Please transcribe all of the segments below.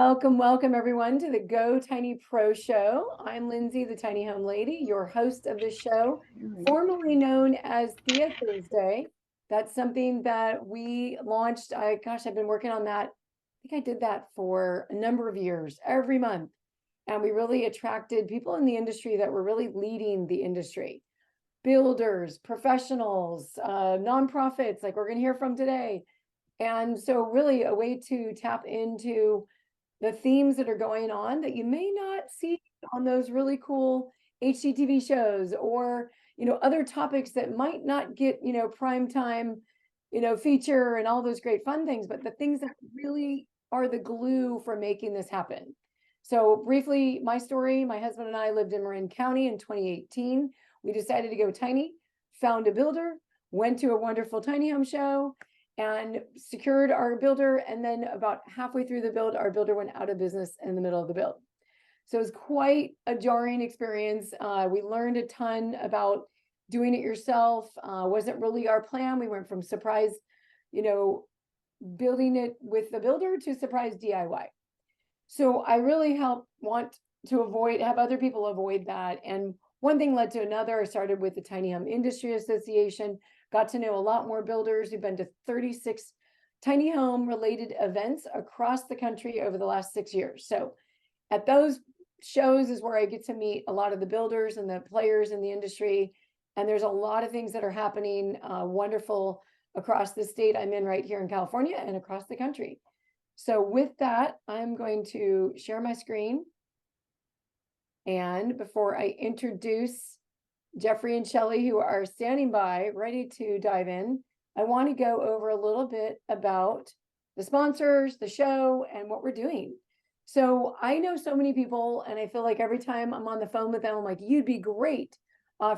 Welcome everyone to the Go Tiny Pro Show. I'm Lindsay, the Tiny Home Lady, your host of the show, formerly known as Thea Thursday. That's something that we launched. I've been working on that. I think I did that for a number of years, every month. And we really attracted people in the industry that were really leading the industry. Builders, professionals, nonprofits, like we're going to hear from today. And so really a way to tap into the themes that are going on that you may not see on those really cool HGTV shows, or other topics that might not get prime time feature and all those great fun things, but the things that really are the glue for making this happen. So briefly, my story: my husband and I lived in Marin County in 2018. We decided to go tiny, found a builder, went to a wonderful tiny home show, and secured our builder. And then about halfway through the build, our builder went out of business in the middle of the build. So it was quite a jarring experience. We learned a ton about doing it yourself. Wasn't really our plan. We went from surprise, building it with the builder to surprise DIY. So I really want to have other people avoid that. And one thing led to another. I started with the Tiny Home Industry Association, got to know a lot more builders. We've been to 36 tiny home related events across the country over the last 6 years. So at those shows is where I get to meet a lot of the builders and the players in the industry. And there's a lot of things that are happening wonderful across the state I'm in right here in California and across the country. So with that, I'm going to share my screen. And before I introduce Jeffrey and Shelley, who are standing by, ready to dive in, I want to go over a little bit about the sponsors, the show, and what we're doing. So I know so many people, and I feel like every time I'm on the phone with them, I'm like, you'd be great.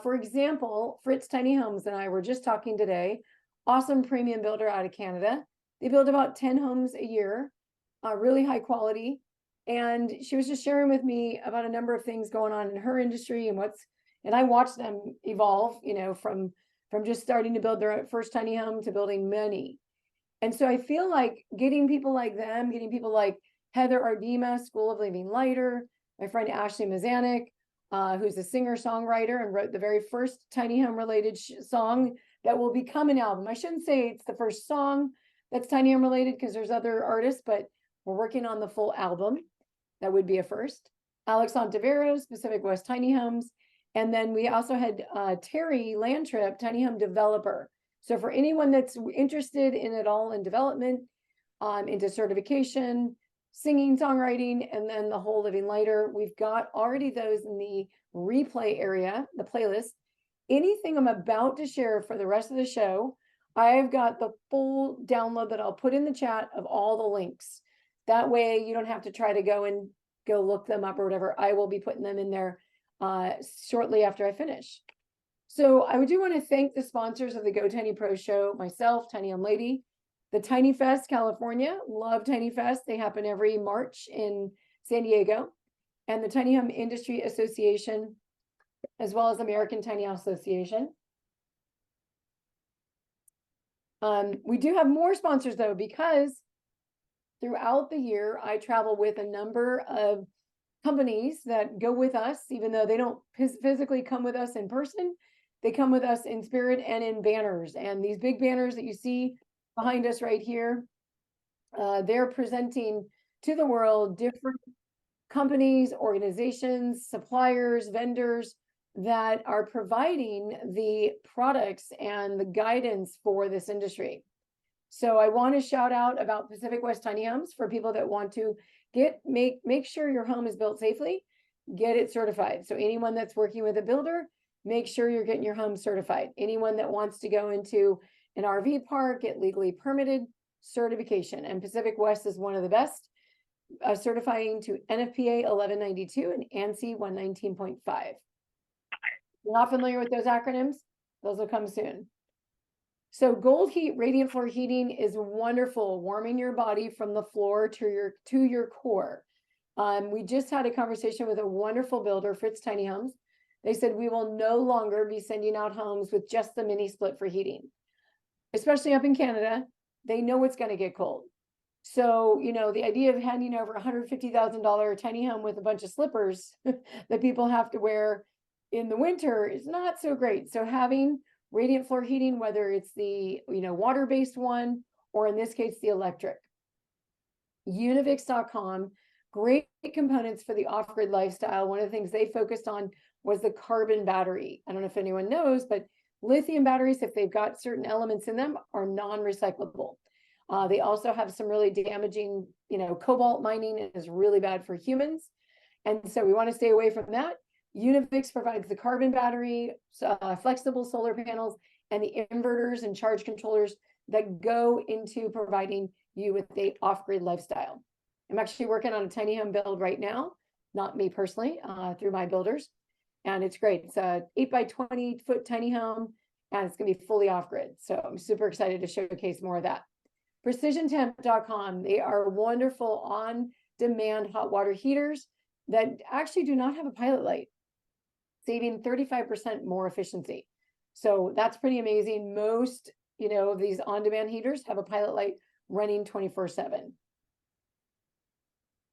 For example, Fritz Tiny Homes and I were just talking today. Awesome premium builder out of Canada. They build about 10 homes a year, really high quality. And she was just sharing with me about a number of things going on in her industry and I watched them evolve, from just starting to build their first tiny home to building many. And so I feel like getting people like them, getting people like Heather Ardema, School of Living Lighter, my friend Ashley Mazanik, who's a singer-songwriter and wrote the very first tiny home related song that will become an album. I shouldn't say it's the first song that's tiny home related because there's other artists, but we're working on the full album. That would be a first. Alex Ontiveros, Pacific West Tiny Homes. And then we also had Terry Landtrip, tiny home developer. So for anyone that's interested in it all in development, into certification, singing, songwriting, and then the whole living lighter, we've got already those in the replay area, the playlist. Anything I'm about to share for the rest of the show, I've got the full download that I'll put in the chat of all the links. That way you don't have to try to go look them up or whatever. I will be putting them in there shortly after I finish. So I do want to thank the sponsors of the Go Tiny Pro Show, myself, Tiny Home Lady, the Tiny Fest California, love Tiny Fest. They happen every March in San Diego, and the Tiny Home Industry Association, as well as American Tiny House Association. We do have more sponsors though, because throughout the year, I travel with a number of companies that go with us, even though they don't physically come with us in person. They come with us in spirit and in banners. And these big banners that you see behind us right here, they're presenting to the world different companies, organizations, suppliers, vendors that are providing the products and the guidance for this industry. So I want to shout out about Pacific West Tiny Homes for people that want to make sure your home is built safely, get it certified. So anyone that's working with a builder, make sure you're getting your home certified. Anyone that wants to go into an RV park, get legally permitted, certification. And Pacific West is one of the best, certifying to NFPA 1192 and ANSI 119.5. You're not familiar with those acronyms? Those will come soon. So Gold Heat Radiant Floor Heating is wonderful, warming your body from the floor to your core. We just had a conversation with a wonderful builder, Fritz Tiny Homes. They said we will no longer be sending out homes with just the mini split for heating, especially up in Canada. They know it's going to get cold. So, the idea of handing over $150,000 tiny home with a bunch of slippers that people have to wear in the winter is not so great. So having radiant floor heating, whether it's the, water-based one, or in this case, the electric. Univix.com, great components for the off-grid lifestyle. One of the things they focused on was the carbon battery. I don't know if anyone knows, but lithium batteries, if they've got certain elements in them, are non-recyclable. They also have some really damaging, cobalt mining is really bad for humans. And so we want to stay away from that. Univix provides the carbon battery, flexible solar panels, and the inverters and charge controllers that go into providing you with the off-grid lifestyle. I'm actually working on a tiny home build right now, not me personally, through my builders. And it's great. It's a 8 by 20 foot tiny home, and it's going to be fully off-grid. So I'm super excited to showcase more of that. PrecisionTemp.com, they are wonderful on-demand hot water heaters that actually do not have a pilot light, saving 35% more efficiency. So that's pretty amazing. Most, of these on-demand heaters have a pilot light running 24/7.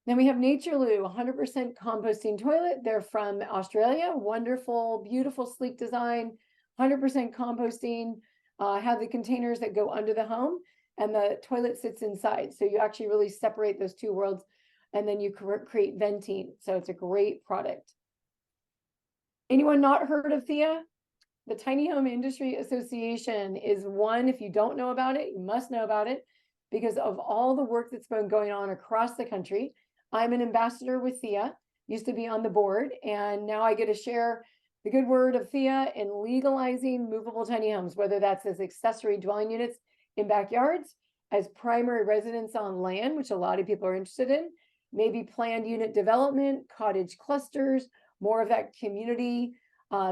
Then we have Natureloo, 100% composting toilet. They're from Australia. Wonderful, beautiful, sleek design, 100% composting, have the containers that go under the home, and the toilet sits inside. So you actually really separate those two worlds, and then you create venting. So it's a great product. Anyone not heard of THEA? The Tiny Home Industry Association is one. If you don't know about it, you must know about it because of all the work that's been going on across the country. I'm an ambassador with THEA, used to be on the board, and now I get to share the good word of THEA in legalizing movable tiny homes, whether that's as accessory dwelling units in backyards, as primary residence on land, which a lot of people are interested in, maybe planned unit development, cottage clusters, more of that community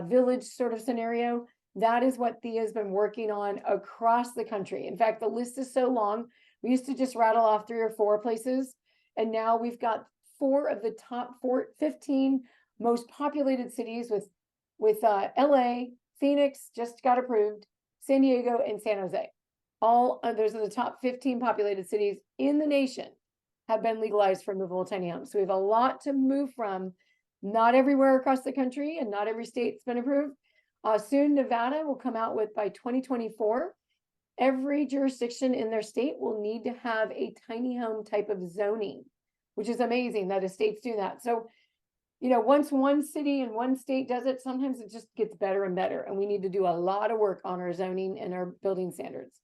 village sort of scenario. That is what THEA has been working on across the country. In fact, the list is so long. We used to just rattle off 3 or 4 places, and now we've got 4 of the top 15 most populated cities with LA, Phoenix just got approved, San Diego, and San Jose. All those are the top 15 populated cities in the nation have been legalized for movable tiny homes. So we have a lot to move from. Not everywhere across the country and not every state's been approved. Soon Nevada will come out with, by 2024, every jurisdiction in their state will need to have a tiny home type of zoning, which is amazing that a state's doing that. So, once one city and one state does it, sometimes it just gets better and better. And we need to do a lot of work on our zoning and our building standards.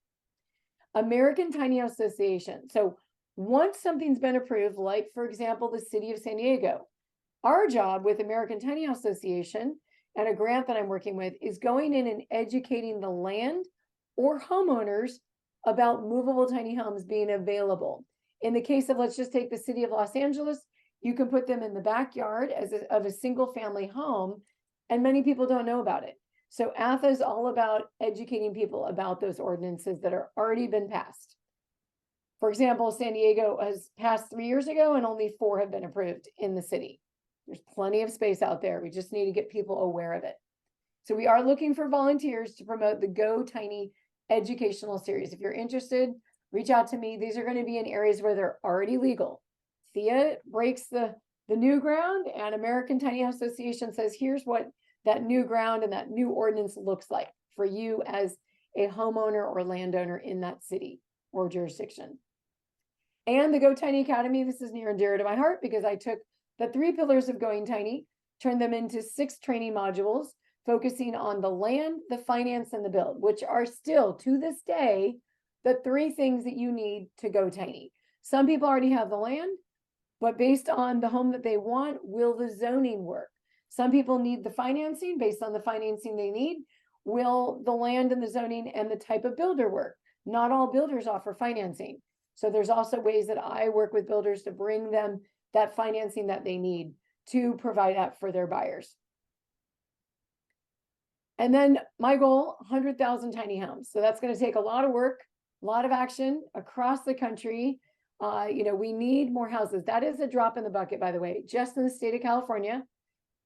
American Tiny House Association. So once something's been approved, like for example, the city of San Diego, our job with American Tiny House Association and a grant that I'm working with is going in and educating the land or homeowners about movable tiny homes being available. In the case of, let's just take the city of Los Angeles, you can put them in the backyard of a single family home, and many people don't know about it. So ATHA is all about educating people about those ordinances that are already been passed. For example, San Diego has passed 3 years ago and only 4 have been approved in the city. There's plenty of space out there. We just need to get people aware of it. So we are looking for volunteers to promote the Go Tiny educational series. If you're interested, reach out to me. These are going to be in areas where they're already legal. THEA breaks the new ground, and American Tiny House Association says, here's what that new ground and that new ordinance looks like for you as a homeowner or landowner in that city or jurisdiction. And the Go Tiny Academy, this is near and dear to my heart because I took the 3 pillars of Going Tiny, turned them into 6 training modules, focusing on the land, the finance, and the build, which are still, to this day, the 3 things that you need to go tiny. Some people already have the land, but based on the home that they want, will the zoning work? Some people need the financing. Based on the financing they need, will the land and the zoning and the type of builder work? Not all builders offer financing. So there's also ways that I work with builders to bring them that financing that they need to provide that for their buyers. And then my goal, 100,000 tiny homes. So that's going to take a lot of work, a lot of action across the country. We need more houses. That is a drop in the bucket, by the way. Just in the state of California,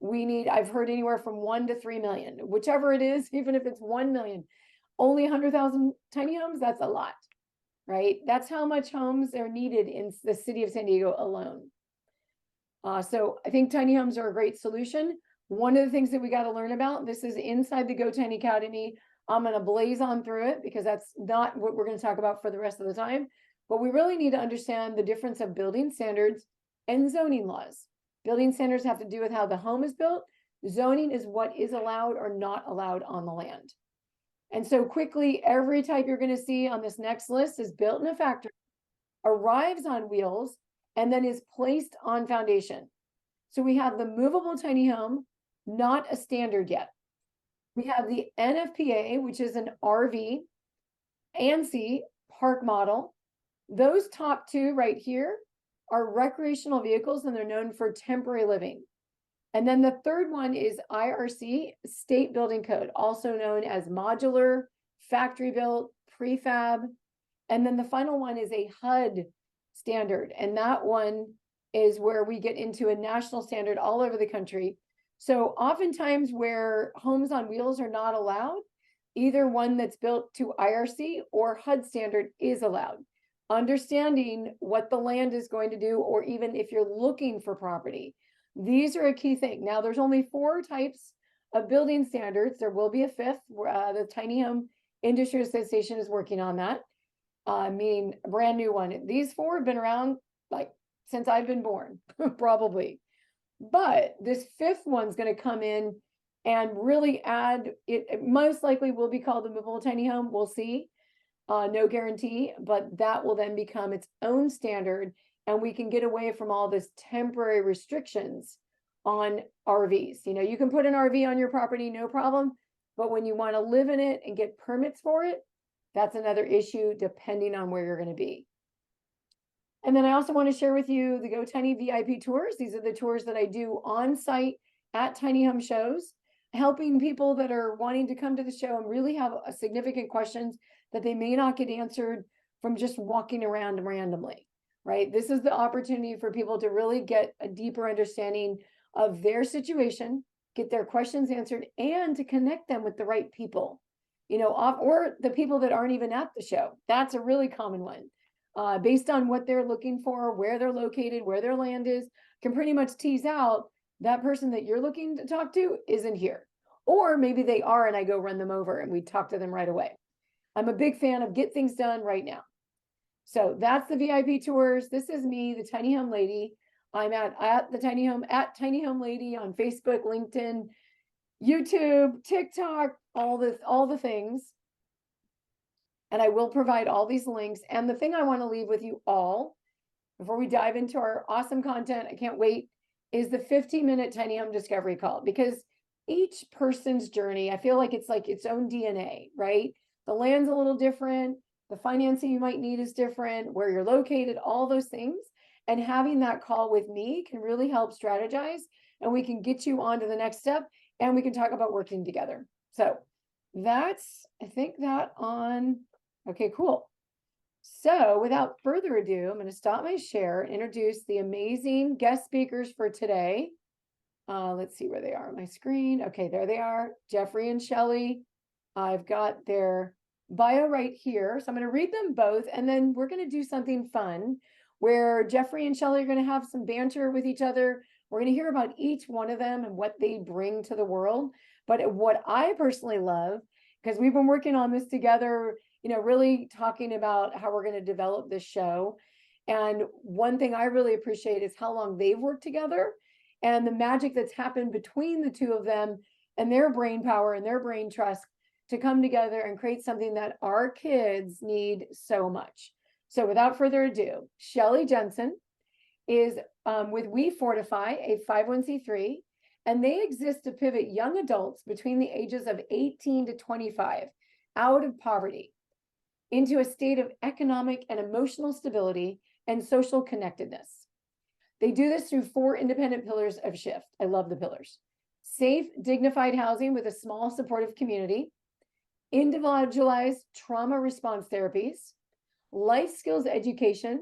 we need, I've heard anywhere from 1 to 3 million, whichever it is, even if it's 1 million, only 100,000 tiny homes, that's a lot. right? That's how much homes are needed in the city of San Diego alone. So I think tiny homes are a great solution. One of the things that we got to learn about, this is inside the Go Tiny Academy. I'm going to blaze on through it because that's not what we're going to talk about for the rest of the time. But we really need to understand the difference of building standards and zoning laws. Building standards have to do with how the home is built. Zoning is what is allowed or not allowed on the land. And so quickly, every type you're going to see on this next list is built in a factory, arrives on wheels, and then is placed on foundation. So we have the movable tiny home, not a standard yet. We have the NFPA, which is an RV, ANSI park model. Those top two right here are recreational vehicles, and they're known for temporary living. And then the third one is IRC, State Building Code, also known as modular, factory built, prefab. And then the final one is a HUD standard. And that one is where we get into a national standard all over the country. So oftentimes where homes on wheels are not allowed, either one that's built to IRC or HUD standard is allowed. Understanding what the land is going to do, or even if you're looking for property, these are a key thing. Now, there's only 4 types of building standards. There will be a 5th. The Tiny Home Industry Association is working on that, meaning a brand new one. These 4 have been around like since I've been born, probably. But this 5th one's going to come in and really add, it most likely will be called the movable tiny home. We'll see. No guarantee, but that will then become its own standard, and we can get away from all this temporary restrictions on RVs. You know, you can put an RV on your property, no problem, but when you want to live in it and get permits for it, that's another issue depending on where you're going to be. And then I also want to share with you the Go Tiny VIP tours. These are the tours that I do on site at tiny home shows, helping people that are wanting to come to the show and really have a significant questions that they may not get answered from just walking around randomly, right? This is the opportunity for people to really get a deeper understanding of their situation, get their questions answered, and to connect them with the right people, you know, or the people that aren't even at the show. That's a really common one. Based on what they're looking for, where they're located, where their land is, can pretty much tease out that person that you're looking to talk to isn't here. Or maybe they are and I go run them over and we talk to them right away. I'm a big fan of get things done right now. So that's the VIP tours. This is me, the Tiny Home Lady. I'm at the Tiny Home, at Tiny Home Lady on Facebook, LinkedIn, YouTube, TikTok, all the things. And I will provide all these links. And the thing I want to leave with you all before we dive into our awesome content, I can't wait, is the 15-minute Tiny Home Discovery Call, because each person's journey, I feel like it's its own DNA, right? The land's a little different. The financing you might need is different, where you're located, all those things. And having that call with me can really help strategize, and we can get you on to the next step, and we can talk about working together. So that's, I think that on, okay, cool. So without further ado, I'm going to stop my share and introduce the amazing guest speakers for today. Let's see where they are on my screen. Okay, there they are, Jeffrey and Shelley. I've got their bio right here. So I'm going to read them both, and then we're going to do something fun where Jeffrey and Shelley are going to have some banter with each other. We're going to hear about each one of them and what they bring to the world. But what I personally love, because we've been working on this together, you know, really talking about how we're going to develop this show. And one thing I really appreciate is how long they've worked together and the magic that's happened between the two of them and their brain power and their brain trust to come together and create something that our kids need so much. So without further ado, Shelley Jensen is with We Fortify, a 501c3, and they exist to pivot young adults between the ages of 18 to 25 out of poverty into a state of economic and emotional stability and social connectedness. They do this through 4 independent pillars of shift. I love the pillars. Safe, dignified housing with a small supportive community, individualized trauma response therapies, life skills education,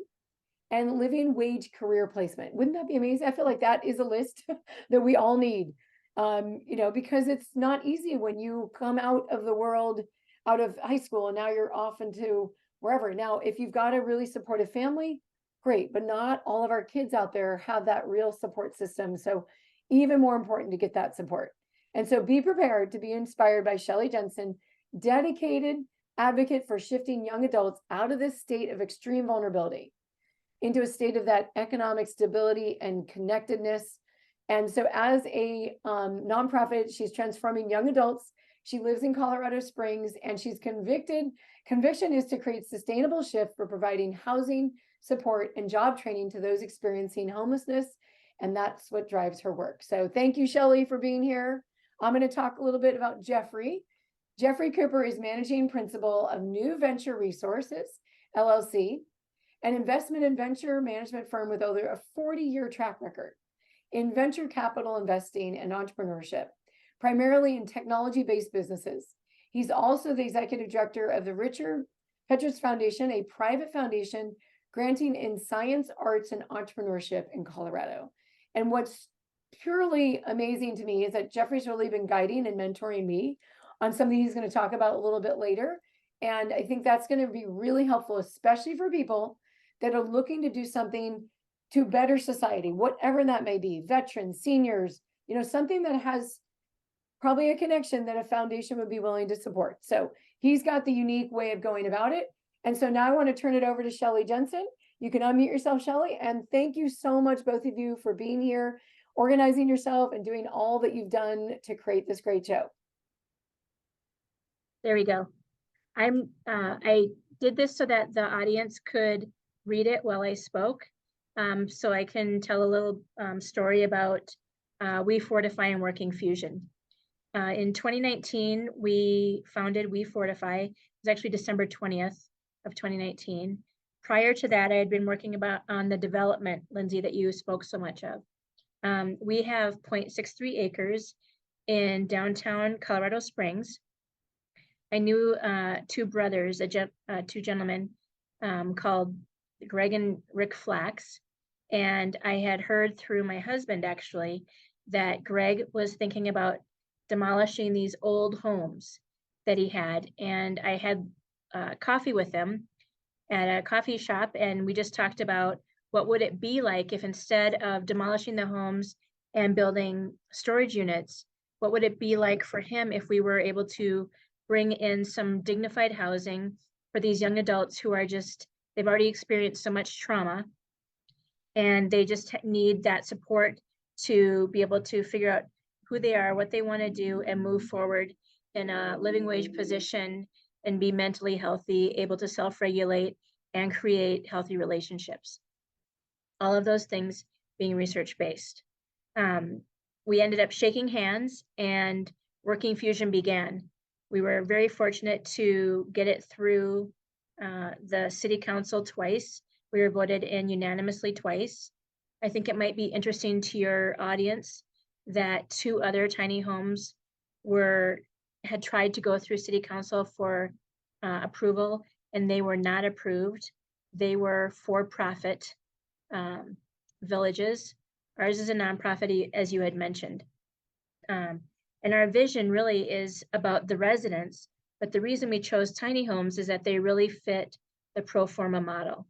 and living wage career placement. Wouldn't that be amazing? I feel like that is a list that we all need, you know, because it's not easy when you come out of the world, out of high school, and now you're off into wherever. Now, if you've got a really supportive family, great, but not all of our kids out there have that real support system. So even more important to get that support. And so be prepared to be inspired by Shelley Jensen, dedicated advocate for shifting young adults out of this state of extreme vulnerability into a state of that economic stability and connectedness. And so as a nonprofit, she's transforming young adults. She lives in Colorado Springs, and she's conviction is to create sustainable shift for providing housing, support, and job training to those experiencing homelessness. And that's what drives her work. So thank you, Shelley, for being here. I'm going to talk a little bit about Jeffrey. Jeffrey Cooper is managing principal of New Venture Resources, LLC, an investment and venture management firm with over a 40-year track record in venture capital investing and entrepreneurship, primarily in technology-based businesses. He's also the executive director of the Richard Petrus Foundation, a private foundation granting in science, arts, and entrepreneurship in Colorado. And what's purely amazing to me is that Jeffrey's really been guiding and mentoring me on something he's going to talk about a little bit later. And I think that's going to be really helpful, especially for people that are looking to do something to better society, whatever that may be, veterans, seniors, something that has probably a connection that a foundation would be willing to support. So he's got the unique way of going about it. And so now I want to turn it over to Shelley Jensen. You can unmute yourself, Shelley. And thank you so much, both of you, for being here, organizing yourself, and doing all that you've done to create this great show. There we go. I did this so that the audience could read it while I spoke. So I can tell a little story about We Fortify and Working Fusion. In 2019, we founded We Fortify. It was actually December 20th of 2019. Prior to that, I had been working on the development, Lindsay, that you spoke so much of. We have 0.63 acres in downtown Colorado Springs. I knew two brothers, two gentlemen called Greg and Rick Flax. And I had heard through my husband, actually, that Greg was thinking about demolishing these old homes that he had. And I had coffee with him at a coffee shop, and we just talked about what would it be like if instead of demolishing the homes and building storage units, what would it be like for him if we were able to bring in some dignified housing for these young adults who are they've already experienced so much trauma, and they just need that support to be able to figure out who they are, what they want to do, and move forward in a living wage position and be mentally healthy, able to self-regulate and create healthy relationships. All of those things being research-based. We ended up shaking hands and Working Fusion began. We were very fortunate to get it through the city council twice. We were voted in unanimously twice. I think it might be interesting to your audience that two other tiny homes had tried to go through city council for approval, and they were not approved. They were for-profit villages. Ours is a nonprofit, as you had mentioned. And our vision really is about the residents, but the reason we chose tiny homes is that they really fit the pro forma model.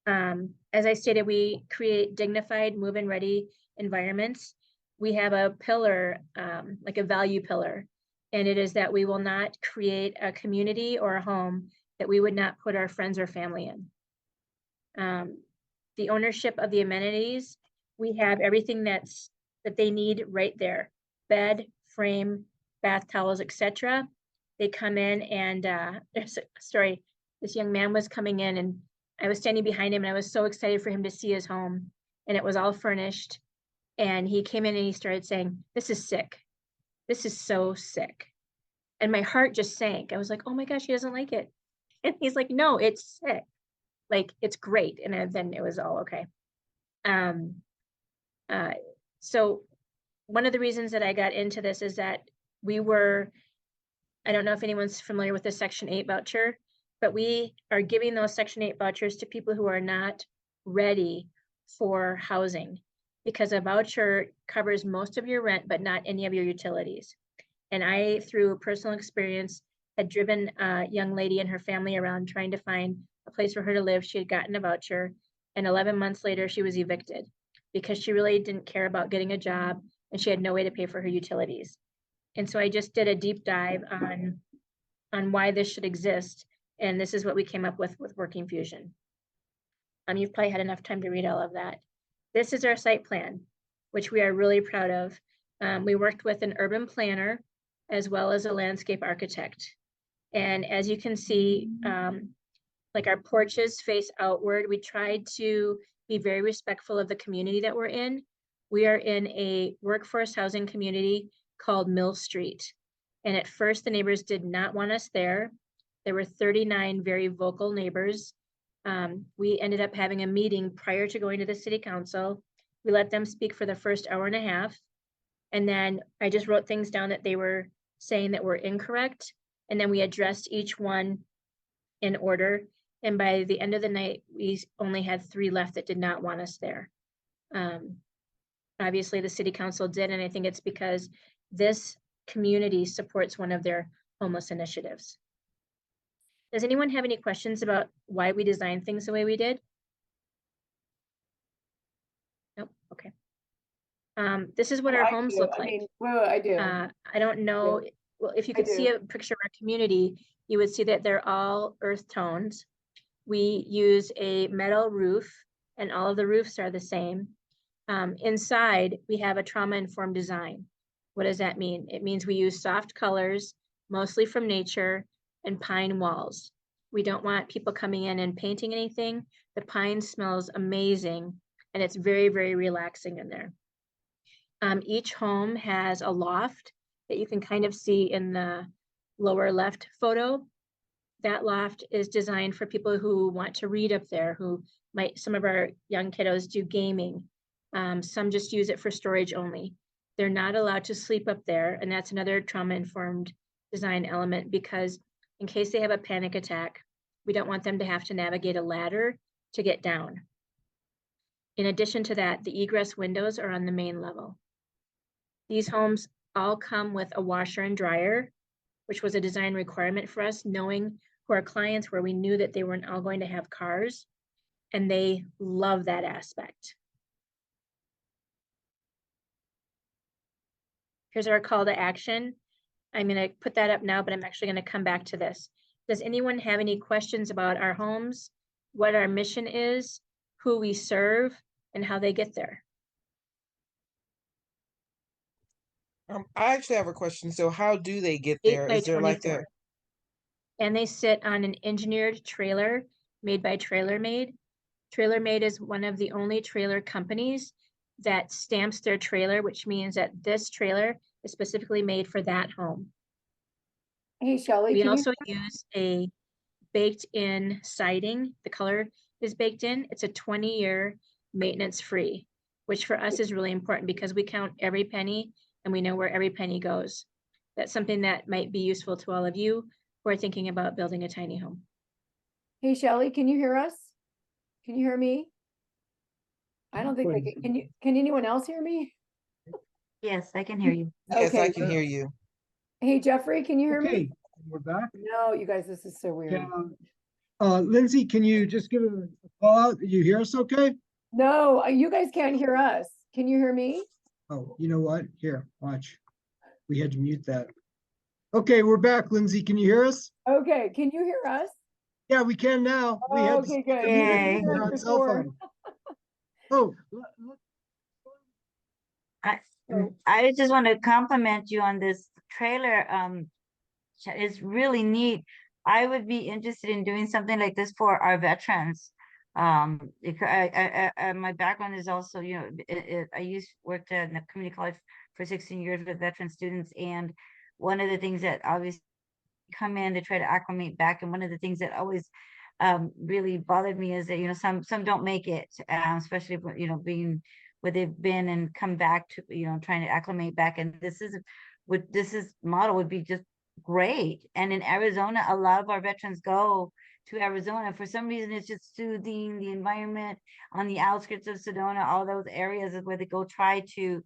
As I stated, we create dignified, move-in ready environments. We have a pillar, like a value pillar, and it is that we will not create a community or a home that we would not put our friends or family in. The ownership of the amenities, we have everything that they need right there: bed, frame, bath towels, etc. They come in, and there's a story. This young man was coming in, and I was standing behind him, and I was so excited for him to see his home, and it was all furnished. And he came in and he started saying, "This is sick. This is so sick." And my heart just sank. I was like, "Oh my gosh, he doesn't like it." And he's like, "No, it's sick. Like, it's great." And then it was all okay. So one of the reasons that I got into this is that I don't know if anyone's familiar with the Section 8 voucher, but we are giving those Section 8 vouchers to people who are not ready for housing, because a voucher covers most of your rent, but not any of your utilities. And I, through personal experience, had driven a young lady and her family around trying to find a place for her to live. She had gotten a voucher, and 11 months later, she was evicted because she really didn't care about getting a job and she had no way to pay for her utilities. And so I just did a deep dive on why this should exist. And this is what we came up with Working Fusion. You've probably had enough time to read all of that. This is our site plan, which we are really proud of. We worked with an urban planner as well as a landscape architect. And as you can see, like our porches face outward. We tried to be very respectful of the community that we're in. We are in a workforce housing community called Mill Street. And at first the neighbors did not want us there. There were 39 very vocal neighbors. We ended up having a meeting prior to going to the city council. We let them speak for the first hour and a half. And then I just wrote things down that they were saying that were incorrect. And then we addressed each one in order. And by the end of the night, we only had 3 left that did not want us there. Obviously, the city council did, and I think it's because this community supports one of their homeless initiatives. Does anyone have any questions about why we designed things the way we did? Nope, okay. This is what our homes look like. I do. I don't know, well, if you could see a picture of our community, you would see that they're all earth tones. We use a metal roof, and all of the roofs are the same. Inside, we have a trauma-informed design. What does that mean? It means we use soft colors, mostly from nature, and pine walls. We don't want people coming in and painting anything. The pine smells amazing, and it's very, very relaxing in there. Each home has a loft that you can kind of see in the lower left photo. That loft is designed for people who want to read up there, who might, some of our young kiddos do gaming. Some just use it for storage only. They're not allowed to sleep up there, and that's another trauma-informed design element, because in case they have a panic attack, we don't want them to have to navigate a ladder to get down. In addition to that, the egress windows are on the main level. These homes all come with a washer and dryer, which was a design requirement for us, knowing who our clients were. We knew that they weren't all going to have cars, and they love that aspect. Here's our call to action. I'm going to put that up now, but I'm actually going to come back to this. Does anyone have any questions about our homes, what our mission is, who we serve, and how they get there? I actually have a question. So how do they get 8 there? by Is there like 24. And they sit on an engineered trailer made by TrailerMade. TrailerMade is one of the only trailer companies that stamps their trailer, which means that this trailer is specifically made for that home. Hey, Shelley, We also use a baked-in siding. The color is baked in. It's a 20-year maintenance-free, which for us is really important because we count every penny and we know where every penny goes. That's something that might be useful to all of you who are thinking about building a tiny home. Hey, Shelley, can you hear us? Can you hear me? I don't think they can. Can anyone else hear me? Yes, I can hear you. Yes, Okay. I can hear you. Hey, Jeffrey, can you hear me? Okay, we're back. No, you guys, this is so weird. Lindsay, can you just give a call out? You hear us okay? No, you guys can't hear us. Can you hear me? Oh, you know what? Here, watch. We had to mute that. Okay, we're back, Lindsay. Can you hear us? Okay, can you hear us? Yeah, we can now. We had Okay, good. to Yay. mute on cell phone. Oh, I just want to compliment you on this trailer. It's really neat. I would be interested in doing something like this for our veterans. My background is also, you know, I worked in the community college for 16 years with veteran students, and one of the things that obviously come in to try to acclimate back, and one of the things that always really bothered me is that, you know, some don't make it, especially, you know, being where they've been and come back to, you know, trying to acclimate back. And this model would be just great. And in Arizona, a lot of our veterans go to Arizona. For some reason, it's just soothing. The environment on the outskirts of Sedona, all those areas is where they go try to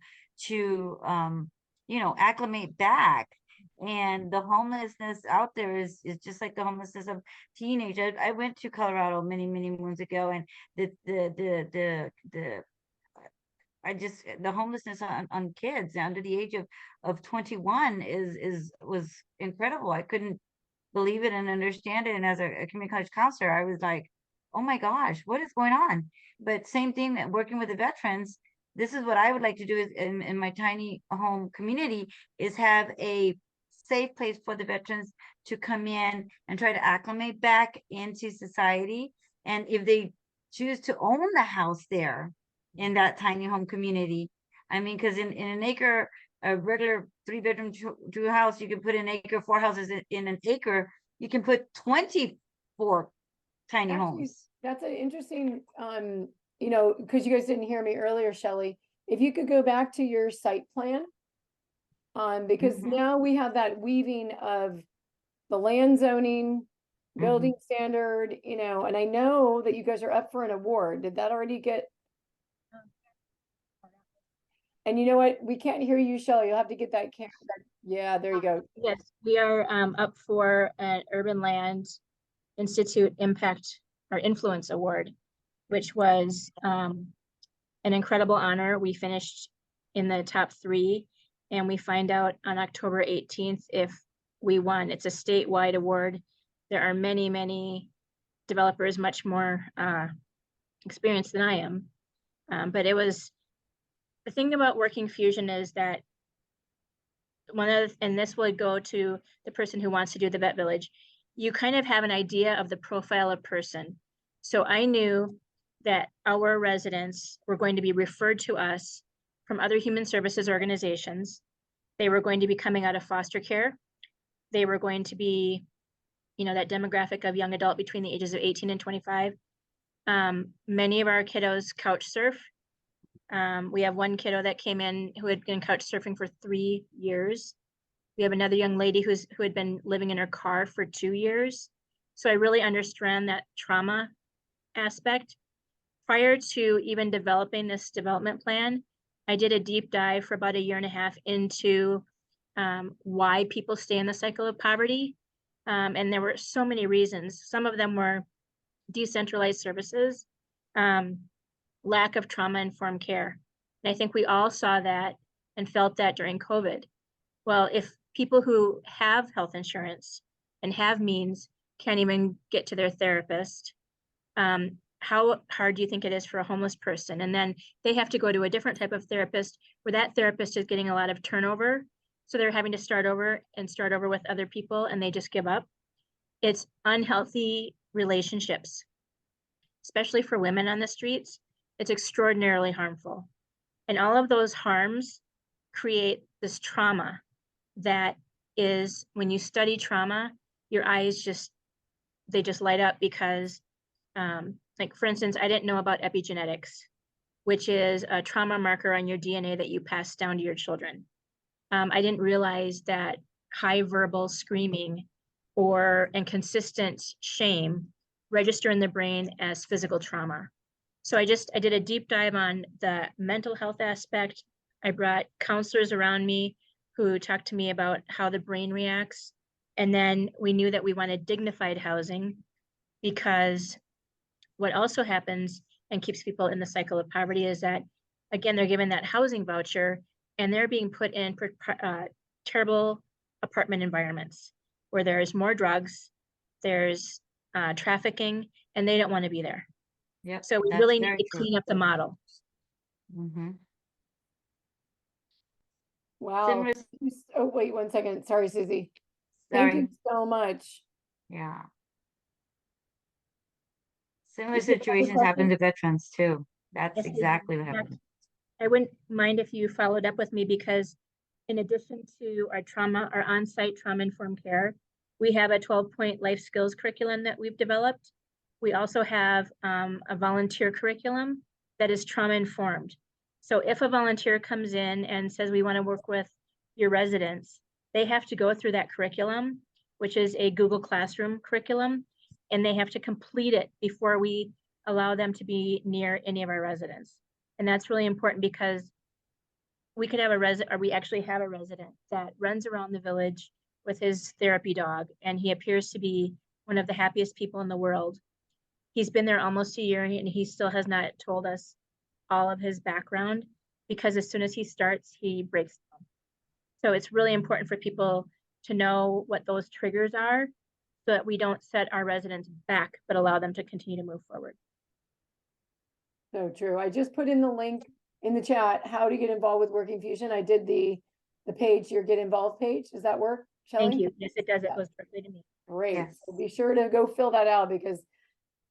you know, acclimate back. And the homelessness out there is just like the homelessness of teenagers. I went to Colorado many moons ago, and the homelessness on kids under the age of 21 was incredible. I couldn't believe it and understand it. And as a community college counselor, I was like, oh my gosh, what is going on? But same thing, working with the veterans, this is what I would like to do is in my tiny home community, is have a safe place for the veterans to come in and try to acclimate back into society. And if they choose to own the house there in that tiny home community, I mean, because in an acre, a regular 3-bedroom true house, you can put an acre, 4 houses in an acre, you can put 24 tiny Actually, homes. that's an interesting, you know, because you guys didn't hear me earlier, Shelley. If you could go back to your site plan, because Mhm. now we have that weaving of the land zoning, building standard, you know, and I know that you guys are up for an award. Did that already get? And you know what? We can't hear you, Shelley. You'll have to get that camera. Yeah, there you go. Yes, we are up for an Urban Land Institute Impact or Influence Award, which was an incredible honor. We finished in the top 3, and we find out on October 18th if we won. It's a statewide award. There are many developers much more experienced than I am. But it was, the thing about working Fusion is that and this would go to the person who wants to do the vet village, you kind of have an idea of the profile of person. So I knew that our residents were going to be referred to us from other human services organizations. They were going to be coming out of foster care. They were going to be, you know, that demographic of young adult between the ages of 18 and 25. Many of our kiddos couch surf. We have one kiddo that came in who had been couch surfing for 3 years. We have another young lady who had been living in her car for 2 years. So I really understand that trauma aspect. Prior to even developing this development plan, I did a deep dive for about 1.5 years into why people stay in the cycle of poverty. And there were so many reasons. Some of them were decentralized services, lack of trauma-informed care. And I think we all saw that and felt that during COVID. Well, if people who have health insurance and have means can't even get to their therapist, how hard do you think it is for a homeless person? And then they have to go to a different type of therapist where that therapist is getting a lot of turnover. So they're having to start over with other people, and they just give up. It's unhealthy relationships, especially for women on the streets. It's extraordinarily harmful. And all of those harms create this trauma that is, when you study trauma, your eyes they just light up because, like for instance, I didn't know about epigenetics, which is a trauma marker on your DNA that you pass down to your children. I didn't realize that high verbal screaming and consistent shame register in the brain as physical trauma. So I did a deep dive on the mental health aspect. I brought counselors around me who talked to me about how the brain reacts. And then we knew that we wanted dignified housing, because what also happens and keeps people in the cycle of poverty is that, again, they're given that housing voucher and they're being put in terrible apartment environments where there's more drugs, there's trafficking, and they don't want to be there. Yep. So we really need to clean up the model. Wow. Similar, Oh, wait 1 second. Sorry, Susie. sorry. Thank you so much. Yeah. Similar Did you have another situations happen question? to veterans too. That's Yes, exactly what in fact, happened. I wouldn't mind if you followed up with me, because in addition to our on-site trauma-informed care, we have a 12-point life skills curriculum that we've developed. We also have a volunteer curriculum that is trauma-informed. So if a volunteer comes in and says, we want to work with your residents, they have to go through that curriculum, which is a Google Classroom curriculum, and they have to complete it before we allow them to be near any of our residents. And that's really important, because we could have we actually have a resident that runs around the village with his therapy dog, and he appears to be one of the happiest people in the world. He's been there almost a year, and he still has not told us all of his background, because as soon as he starts, he breaks down. So it's really important for people to know what those triggers are, so that we don't set our residents back, but allow them to continue to move forward. So true. I just put in the link in the chat, how to get involved with Working Fusion. I did the page, your Get Involved page. Does that work, Shelley? Thank you. Yes, it does. It Yeah. goes directly to me. Great. Yes. So be sure to go fill that out, because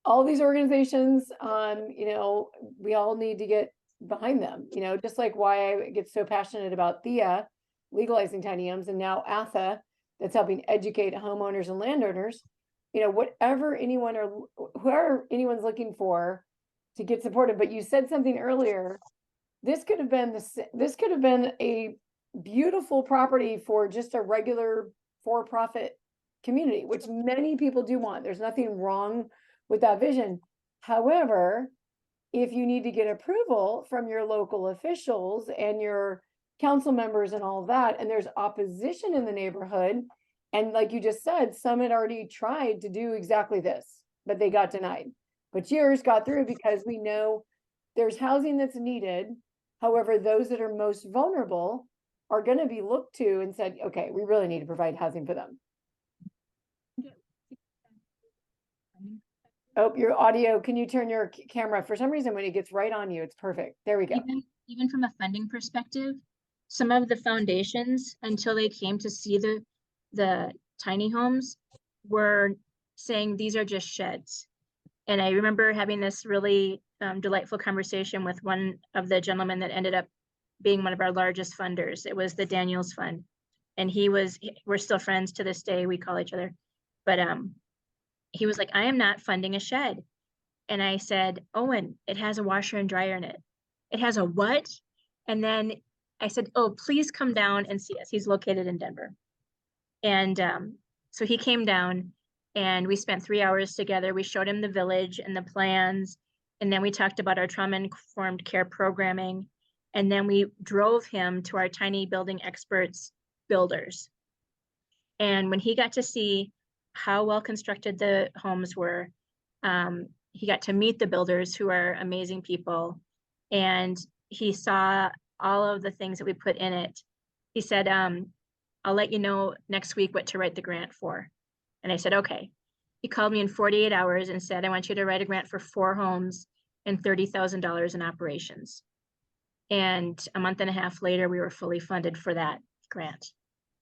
all these organizations, you know, we all need to get behind them, you know, just like why I get so passionate about THEA, legalizing tiny homes, and now ATHA, that's helping educate homeowners and landowners, you know, whatever anyone or whoever anyone's looking for to get supported. But you said something earlier, this could have been this could have been a beautiful property for just a regular for-profit community, which many people do want. There's nothing wrong with that vision. However, if you need to get approval from your local officials and your council members and all of that, and there's opposition in the neighborhood, and like you just said, some had already tried to do exactly this, but they got denied. But yours got through because we know there's housing that's needed. However, those that are most vulnerable are going to be looked to and said, okay, we really need to provide housing for them. Oh, your audio, can you turn your camera? For some reason, when it gets right on you, it's perfect. There we go. Even from a funding perspective, some of the foundations, until they came to see the tiny homes, were saying these are just sheds. And I remember having this really delightful conversation with one of the gentlemen that ended up being one of our largest funders. It was the Daniels Fund. And we're still friends to this day. We call each other. But he was like, I am not funding a shed. And I said, Owen, it has a washer and dryer in it. It has a what? And then I said, oh, please come down and see us. He's located in Denver. And so he came down and we spent 3 hours together. We showed him the village and the plans. And then we talked about our trauma-informed care programming. And then we drove him to our tiny building experts builders. And when he got to see how well constructed the homes were, he got to meet the builders, who are amazing people. And he saw all of the things that we put in it. He said, I'll let you know next week what to write the grant for. And I said, okay. He called me in 48 hours and said, I want you to write a grant for 4 homes and $30,000 in operations. And a month and a half later, we were fully funded for that grant,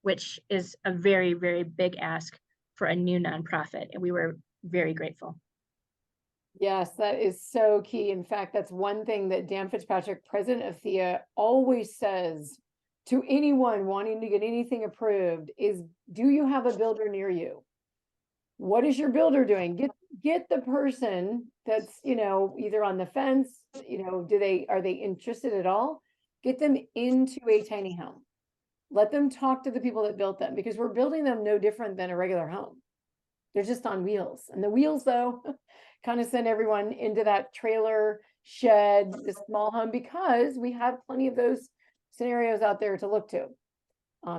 which is a very, very big ask for a new nonprofit. And we were very grateful. Yes, that is so key. In fact, that's one thing that Dan Fitzpatrick, president of THEA, always says to anyone wanting to get anything approved is, do you have a builder near you? What is your builder doing? Get the person that's, you know, either on the fence, you know, are they interested at all? Get them into a tiny home. Let them talk to the people that built them, because we're building them no different than a regular home. They're just on wheels. And the wheels, though, kind of send everyone into that trailer, shed, the small home, because we have plenty of those scenarios out there to look to.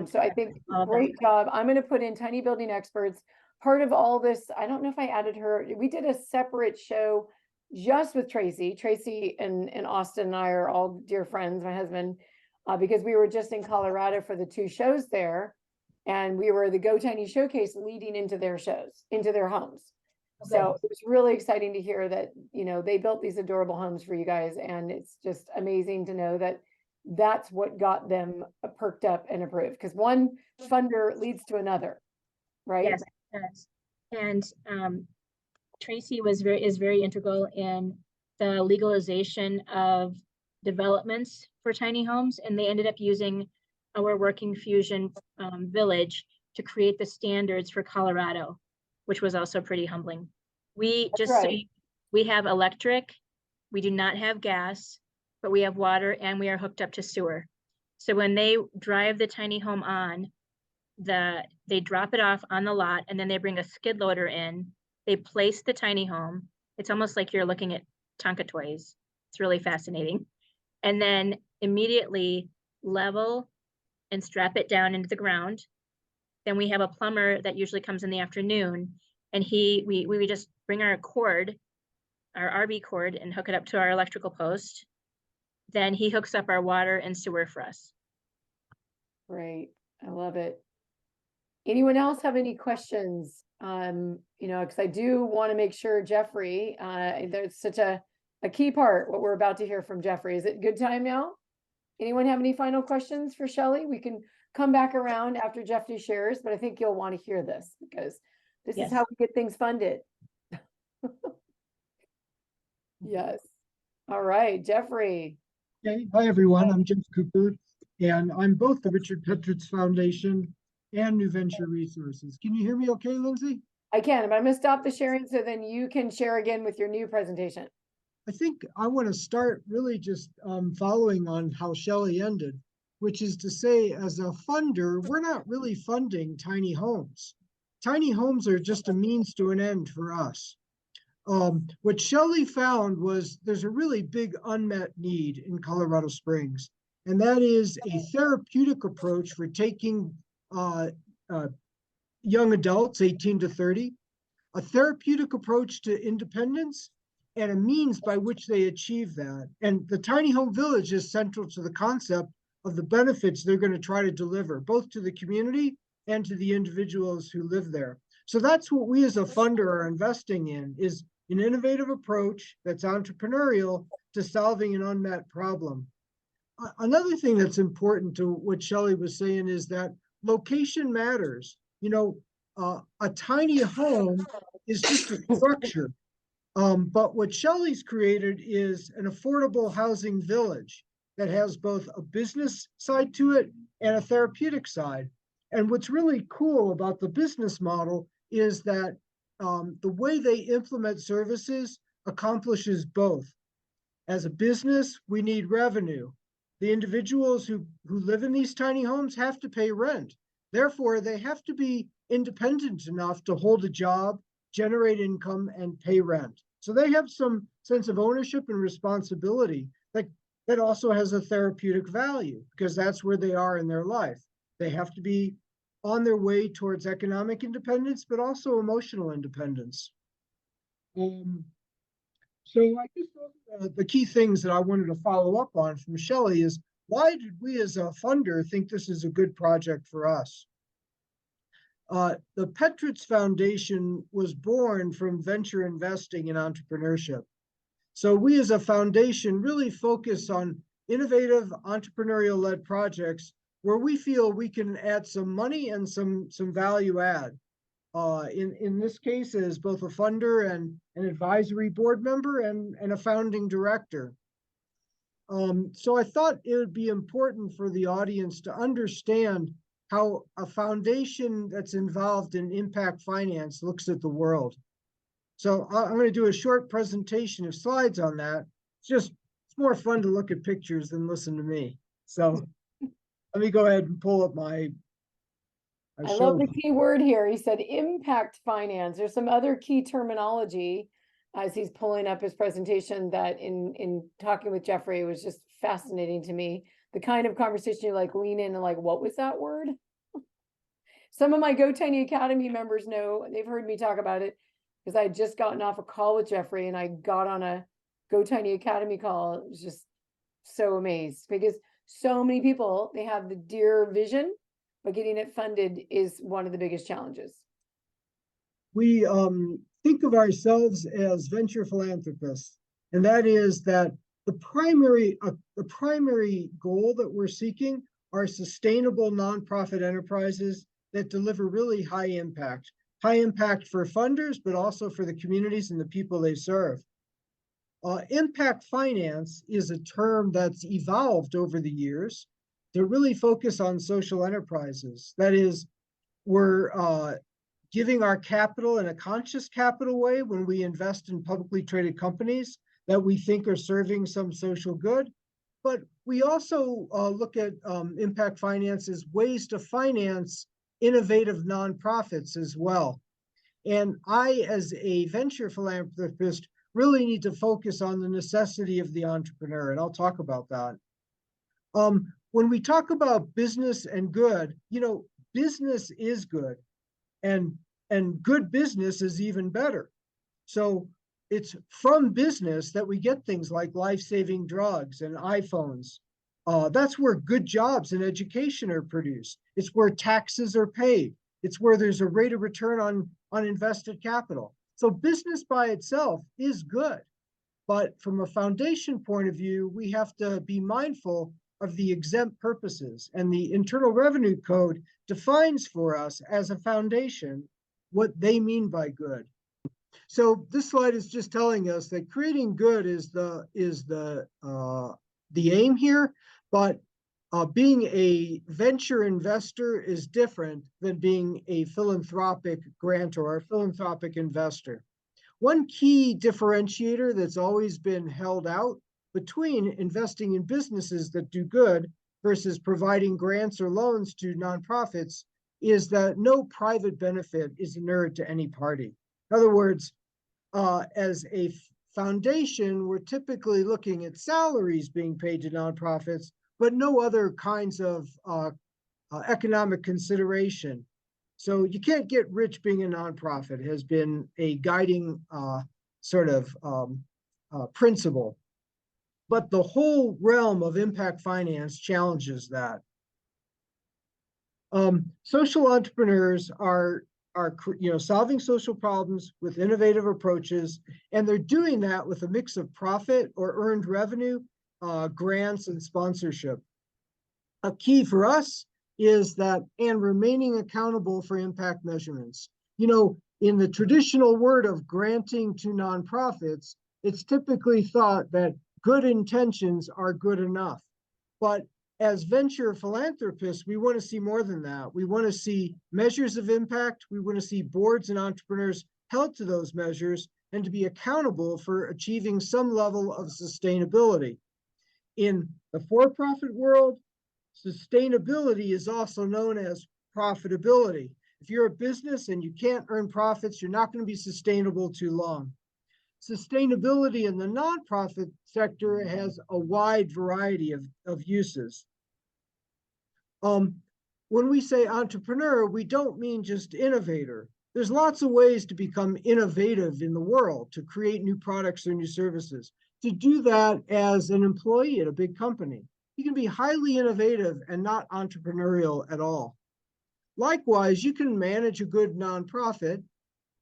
So I think great job. I'm going to put in tiny building experts. Part of all this, I don't know if I added her. We did a separate show just with Tracy. Tracy and Austin and I are all dear friends, my husband, because we were just in Colorado for the 2 shows there. And we were the Go Tiny Showcase leading into their shows, into their homes. Okay. So it was really exciting to hear that, you know, they built these adorable homes for you guys. And it's just amazing to know that that's what got them perked up and approved, because one funder leads to another, right? Yes, yes. And Tracy is very integral in the legalization of developments for tiny homes. And they ended up using our Working Fusion village to create the standards for Colorado, which was also pretty humbling. We That's right. so we have electric, we do not have gas, but we have water and we are hooked up to sewer. So when they drive the tiny home on, they drop it off on the lot, and then they bring a skid loader in, they place the tiny home. It's almost like you're looking at Tonka toys. It's really fascinating. And then immediately level and strap it down into the ground. Then we have a plumber that usually comes in the afternoon, and we would just bring our cord, our RB cord, and hook it up to our electrical post. Then he hooks up our water and sewer for us. Great. I love it. Anyone else have any questions? Because I do want to make sure Jeffrey, there's such a key part, what we're about to hear from Jeffrey. Is it good time now? Anyone have any final questions for Shelley? We can come back around after Jeffrey shares, but I think you'll want to hear this because this is Yes. how we get things funded. Yes. All right, Jeffrey. Okay, hi everyone, I'm Jeff Cooper, and I'm both the Richard Petritz Foundation and New Venture Resources. Can you hear me okay, Lindsay? I can, but I'm going to stop the sharing so then you can share again with your new presentation. I think I want to start really just following on how Shelley ended, which is to say, as a funder, we're not really funding tiny homes. Tiny homes are just a means to an end for us. What Shelley found was there's a really big unmet need in Colorado Springs, and that is a therapeutic approach for taking young adults, 18 to 30, a therapeutic approach to independence, and a means by which they achieve that. And the tiny home village is central to the concept of the benefits they're going to try to deliver, both to the community and to the individuals who live there. So that's what we as a funder are investing in, is an innovative approach that's entrepreneurial to solving an unmet problem. Another thing that's important to what Shelley was saying is that location matters. A tiny home is just a structure. But what Shelley's created is an affordable housing village that has both a business side to it and a therapeutic side. And what's really cool about the business model is that the way they implement services accomplishes both. As a business, we need revenue. The individuals who live in these tiny homes have to pay rent. Therefore, they have to be independent enough to hold a job, generate income, and pay rent. So they have some sense of ownership and responsibility that also has a therapeutic value because that's where they are in their life. They have to be on their way towards economic independence, but also emotional independence. So I guess the key things that I wanted to follow up on from Shelley is, why did we as a funder think this is a good project for us? The Petritz Foundation was born from venture investing in entrepreneurship. So we as a foundation really focus on innovative entrepreneurial-led projects where we feel we can add some money and some value add. In this case, as both a funder and an advisory board member and a founding director. So I thought it would be important for the audience to understand how a foundation that's involved in impact finance looks at the world. So I'm going to do a short presentation of slides on that. It's more fun to look at pictures than listen to me. So let me go ahead and pull up my I love the key word here. He said impact finance. There's some other key terminology as he's pulling up his presentation that in talking with Jeffrey was just fascinating to me. The kind of conversation you like lean in and like, what was that word? Some of my GoTiny Academy members know, they've heard me talk about it because I had just gotten off a call with Jeffrey and I got on a GoTiny Academy call. I was just so amazed because so many people, they have the dear vision, but getting it funded is one of the biggest challenges. We think of ourselves as venture philanthropists, and that is that the primary goal that we're seeking are sustainable nonprofit enterprises that deliver really high impact for funders, but also for the communities and the people they serve. Impact finance is a term that's evolved over the years to really focus on social enterprises. That is, we're giving our capital in a conscious capital way when we invest in publicly traded companies that we think are serving some social good. But we also look at impact finance as ways to finance innovative nonprofits as well. And I, as a venture philanthropist, really need to focus on the necessity of the entrepreneur, and I'll talk about that. When we talk about business and good, business is good, and good business is even better. So it's from business that we get things like life-saving drugs and iPhones. That's where good jobs and education are produced. It's where taxes are paid. It's where there's a rate of return on invested capital. So business by itself is good. But from a foundation point of view, we have to be mindful of the exempt purposes. And the Internal Revenue Code defines for us as a foundation what they mean by good. So this slide is just telling us that creating good is the aim here, but being a venture investor is different than being a philanthropic grantor or a philanthropic investor. One key differentiator that's always been held out between investing in businesses that do good versus providing grants or loans to nonprofits is that no private benefit is inured to any party. In other words, as a foundation, we're typically looking at salaries being paid to nonprofits, but no other kinds of economic consideration. So you can't get rich being a nonprofit has been a guiding principle. But the whole realm of impact finance challenges that. Social entrepreneurs are solving social problems with innovative approaches, and they're doing that with a mix of profit or earned revenue, grants, and sponsorship. A key for us is that and remaining accountable for impact measurements. In the traditional word of granting to nonprofits, it's typically thought that good intentions are good enough. But as venture philanthropists, we want to see more than that. We want to see measures of impact. We want to see boards and entrepreneurs held to those measures and to be accountable for achieving some level of sustainability. In the for-profit world, sustainability is also known as profitability. If you're a business and you can't earn profits, you're not going to be sustainable too long. Sustainability in the nonprofit sector has a wide variety of uses. When we say entrepreneur, we don't mean just innovator. There's lots of ways to become innovative in the world, to create new products or new services. To do that as an employee at a big company, you can be highly innovative and not entrepreneurial at all. Likewise, you can manage a good nonprofit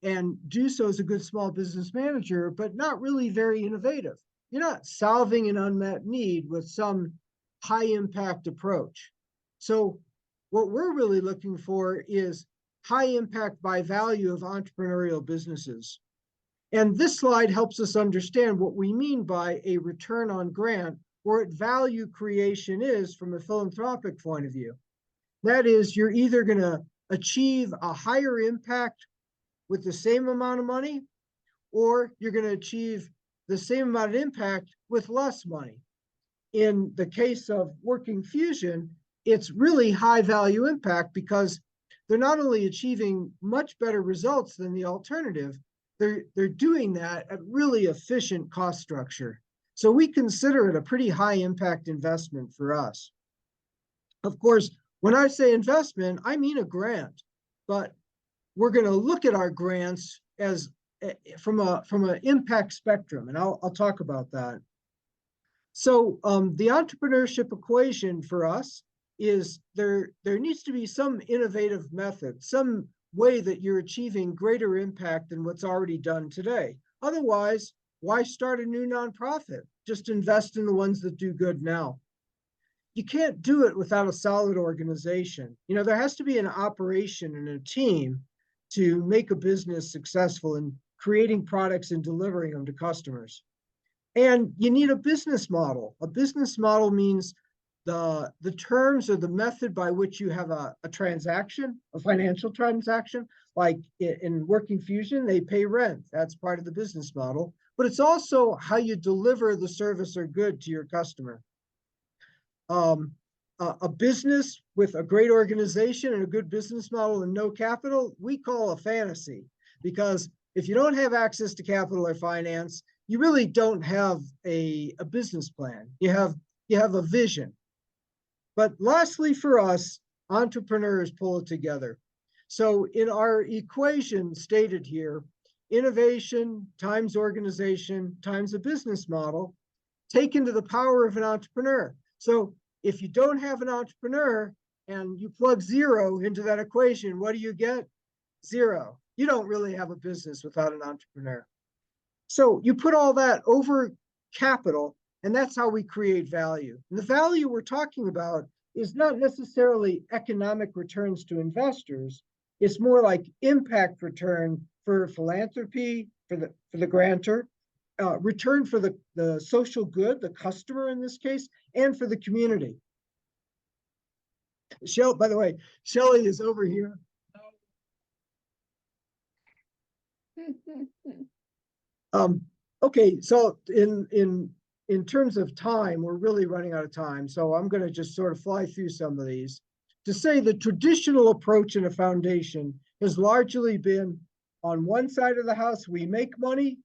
and do so as a good small business manager, but not really very innovative. You're not solving an unmet need with some high impact approach. So what we're really looking for is high impact by value of entrepreneurial businesses. And this slide helps us understand what we mean by a return on grant, or what value creation is from a philanthropic point of view. That is, you're either going to achieve a higher impact with the same amount of money, or you're going to achieve the same amount of impact with less money. In the case of Working Fusion, it's really high value impact because they're not only achieving much better results than the alternative, they're doing that at really efficient cost structure. So we consider it a pretty high impact investment for us. Of course, when I say investment, I mean a grant, but we're going to look at our grants as from an impact spectrum, and I'll talk about that. So the entrepreneurship equation for us is there needs to be some innovative method, some way that you're achieving greater impact than what's already done today. Otherwise, why start a new nonprofit? Just invest in the ones that do good now. You can't do it without a solid organization. There has to be an operation and a team to make a business successful in creating products and delivering them to customers. And you need a business model. A business model means the terms or the method by which you have a transaction, a financial transaction. Like in Working Fusion, they pay rent. That's part of the business model. But it's also how you deliver the service or good to your customer. A business with a great organization and a good business model and no capital, we call a fantasy. Because if you don't have access to capital or finance, you really don't have a business plan. You have a vision. But lastly, for us, entrepreneurs pull it together. So in our equation stated here, innovation times organization times a business model taken to the power of an entrepreneur. So if you don't have an entrepreneur and you plug 0 into that equation, what do you get? 0. You don't really have a business without an entrepreneur. So you put all that over capital, and that's how we create value. And the value we're talking about is not necessarily economic returns to investors. It's more like impact return for philanthropy, for the grantor, return for the social good, the customer in this case, and for the community. By the way, Shelley is over here. Okay, so in terms of time, we're really running out of time. So I'm going to just sort of fly through some of these. To say the traditional approach in a foundation has largely been on one side of the house, we make money.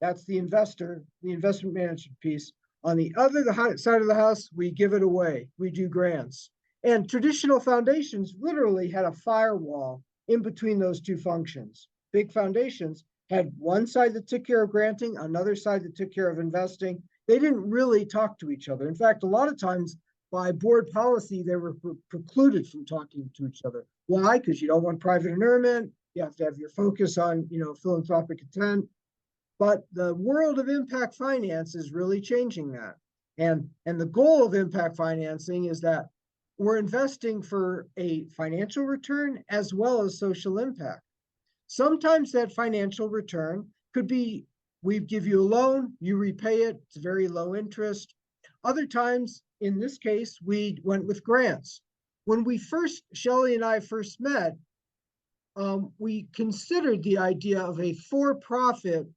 That's the investor, the investment management piece. On the other side of the house, we give it away. We do grants. And traditional foundations literally had a firewall in between those two functions. Big foundations had one side that took care of granting, another side that took care of investing. They didn't really talk to each other. In fact, a lot of times by board policy, they were precluded from talking to each other. Why? Because you don't want private inurement. You have to have your focus on, philanthropic intent. But the world of impact finance is really changing that. And the goal of impact financing is that we're investing for a financial return as well as social impact. Sometimes that financial return could be, we give you a loan, you repay it, it's very low interest. Other times, in this case, we went with grants. When Shelley and I first met, we considered the idea of a for-profit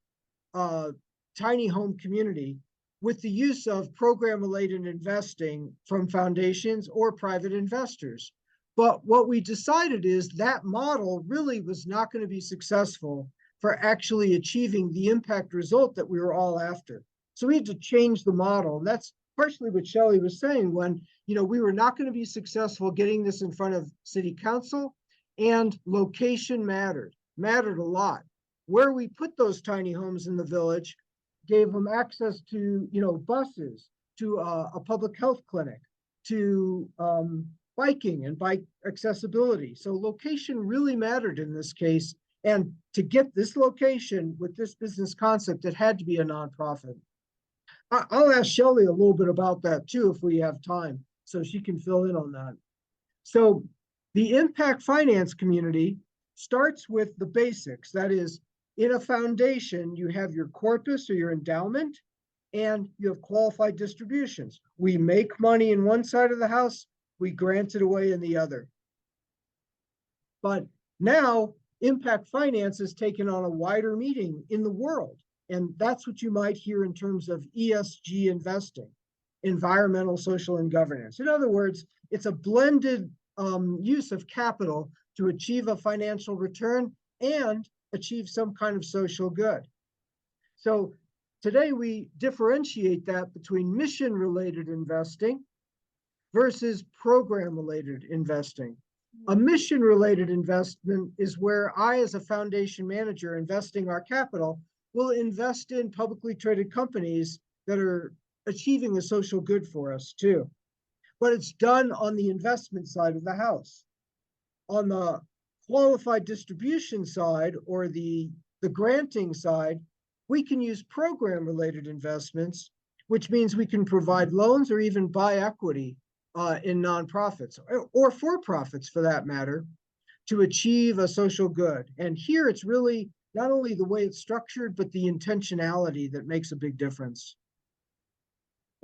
tiny home community with the use of program-related investing from foundations or private investors. But what we decided is that model really was not going to be successful for actually achieving the impact result that we were all after. So we had to change the model. And that's partially what Shelley was saying when, we were not going to be successful getting this in front of city council, and location mattered a lot. Where we put those tiny homes in the village gave them access to, buses, to a public health clinic, to biking and bike accessibility. So location really mattered in this case. And to get this location with this business concept, it had to be a nonprofit. I'll ask Shelley a little bit about that too, if we have time, so she can fill in on that. So the impact finance community starts with the basics. That is, in a foundation, you have your corpus or your endowment, and you have qualified distributions. We make money in one side of the house, we grant it away in the other. But now, impact finance has taken on a wider meaning in the world. And that's what you might hear in terms of ESG investing, environmental, social, and governance. In other words, it's a blended use of capital to achieve a financial return and achieve some kind of social good. So today we differentiate that between mission-related investing versus program-related investing. A mission-related investment is where I, as a foundation manager investing our capital, will invest in publicly traded companies that are achieving a social good for us too. But it's done on the investment side of the house. On the qualified distribution side or the granting side, we can use program-related investments, which means we can provide loans or even buy equity in nonprofits or for-profits for that matter to achieve a social good. And here it's really not only the way it's structured, but the intentionality that makes a big difference.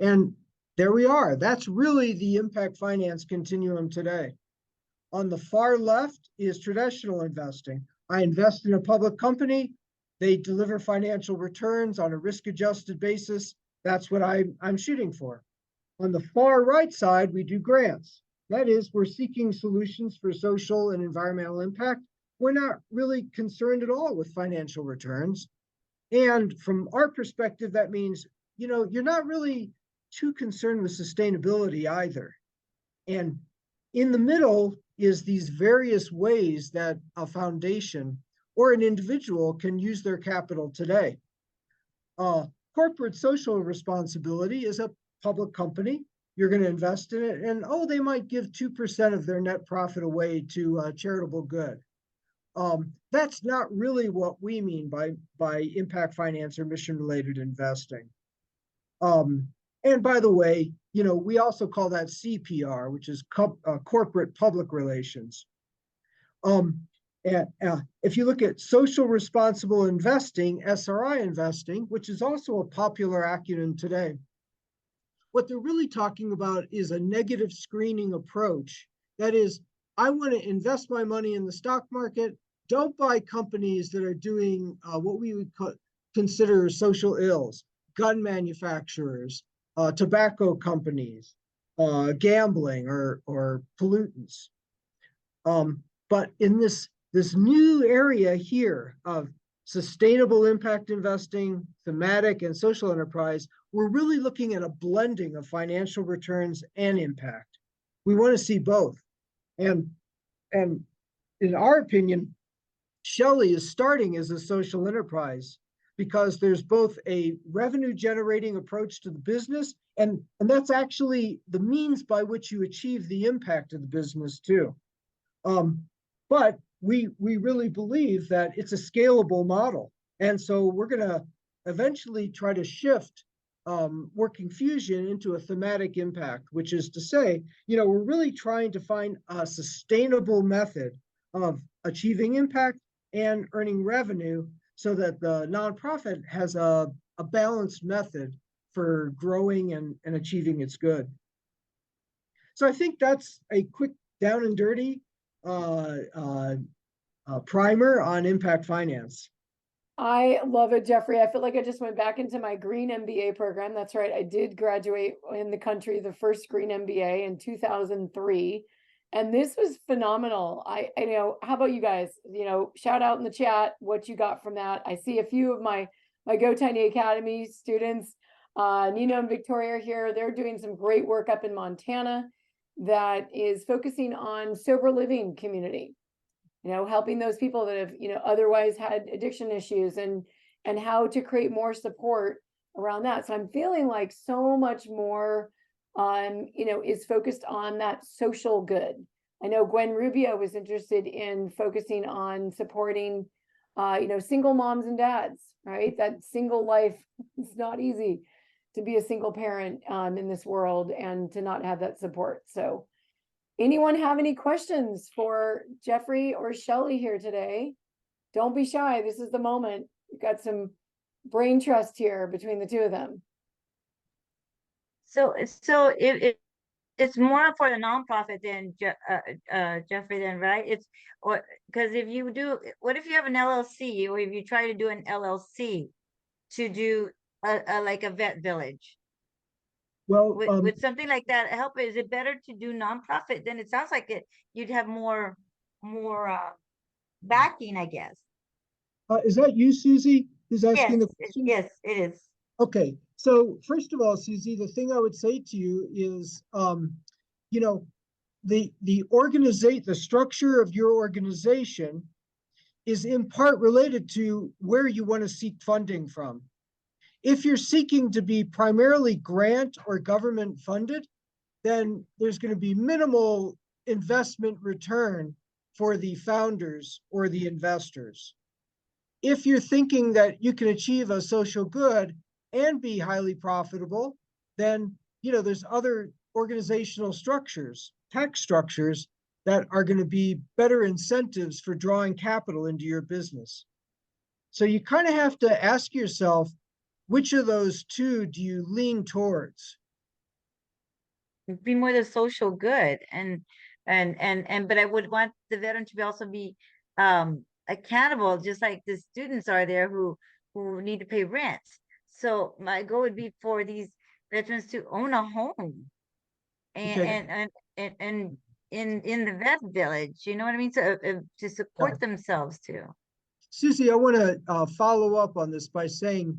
And there we are. That's really the impact finance continuum today. On the far left is traditional investing. I invest in a public company. They deliver financial returns on a risk-adjusted basis. That's what I'm shooting for. On the far right side, we do grants. That is, we're seeking solutions for social and environmental impact. We're not really concerned at all with financial returns. And from our perspective, that means, you're not really too concerned with sustainability either. And In the middle is these various ways that a foundation or an individual can use their capital today. Corporate social responsibility is a public company. You're going to invest in it, and they might give 2% of their net profit away to charitable good. That's not really what we mean by impact finance or mission-related investing. And by the way, we also call that CPR, which is corporate public relations. If you look at social responsible investing, SRI investing, which is also a popular acronym today, what they're really talking about is a negative screening approach. That is, I want to invest my money in the stock market. Don't buy companies that are doing what we would consider social ills, gun manufacturers, tobacco companies, gambling or pollutants. But in this new area here of sustainable impact investing, thematic and social enterprise, we're really looking at a blending of financial returns and impact. We want to see both. And in our opinion, Shelley is starting as a social enterprise because there's both a revenue generating approach to the business, and that's actually the means by which you achieve the impact of the business too. But we really believe that it's a scalable model. And so we're going to eventually try to shift Working Fusion into a thematic impact, which is to say, we're really trying to find a sustainable method of achieving impact and earning revenue so that the nonprofit has a balanced method for growing and achieving its good. So I think that's a quick down and dirty primer on impact finance. I love it, Jeffrey. I feel like I just went back into my green MBA program. That's right. I did graduate in the country, the first green MBA in 2003. And this was phenomenal. I know, how about you guys? Shout out in the chat what you got from that. I see a few of my Go Tiny Academy students, Nina and Victoria are here. They're doing some great work up in Montana that is focusing on sober living community. Helping those people that have, otherwise had addiction issues and how to create more support around that. So I'm feeling like so much more, is focused on that social good. I know Gwen Rubio was interested in focusing on supporting, single moms and dads, right? That single life, it's not easy to be a single parent in this world and to not have that support. So anyone have any questions for Jeffrey or Shelley here today? Don't be shy. This is the moment. We've got some brain trust here between the two of them. So it's more for the nonprofit than Jeffrey, then, right? Because what if you have an LLC, or if you try to do an LLC to do like a vet village? Well, with something like that, is it better to do nonprofit? Then it sounds like you'd have more backing, I guess. Is that you, Susie, who's asking the question? Yes, it is. Okay, so first of all, Susie, the thing I would say to you is, the structure of your organization is in part related to where you want to seek funding from. If you're seeking to be primarily grant or government funded, then there's going to be minimal investment return for the founders or the investors. If you're thinking that you can achieve a social good and be highly profitable, then there's other organizational structures, tax structures, that are going to be better incentives for drawing capital into your business. So you kind of have to ask yourself, which of those two do you lean towards? Be more the social good, but I would want the veteran to also be accountable, just like the students are there who need to pay rent. So my goal would be for these veterans to own a home, and in the vet village, you know what I mean? So to support themselves too. Susie, I want to follow up on this by saying,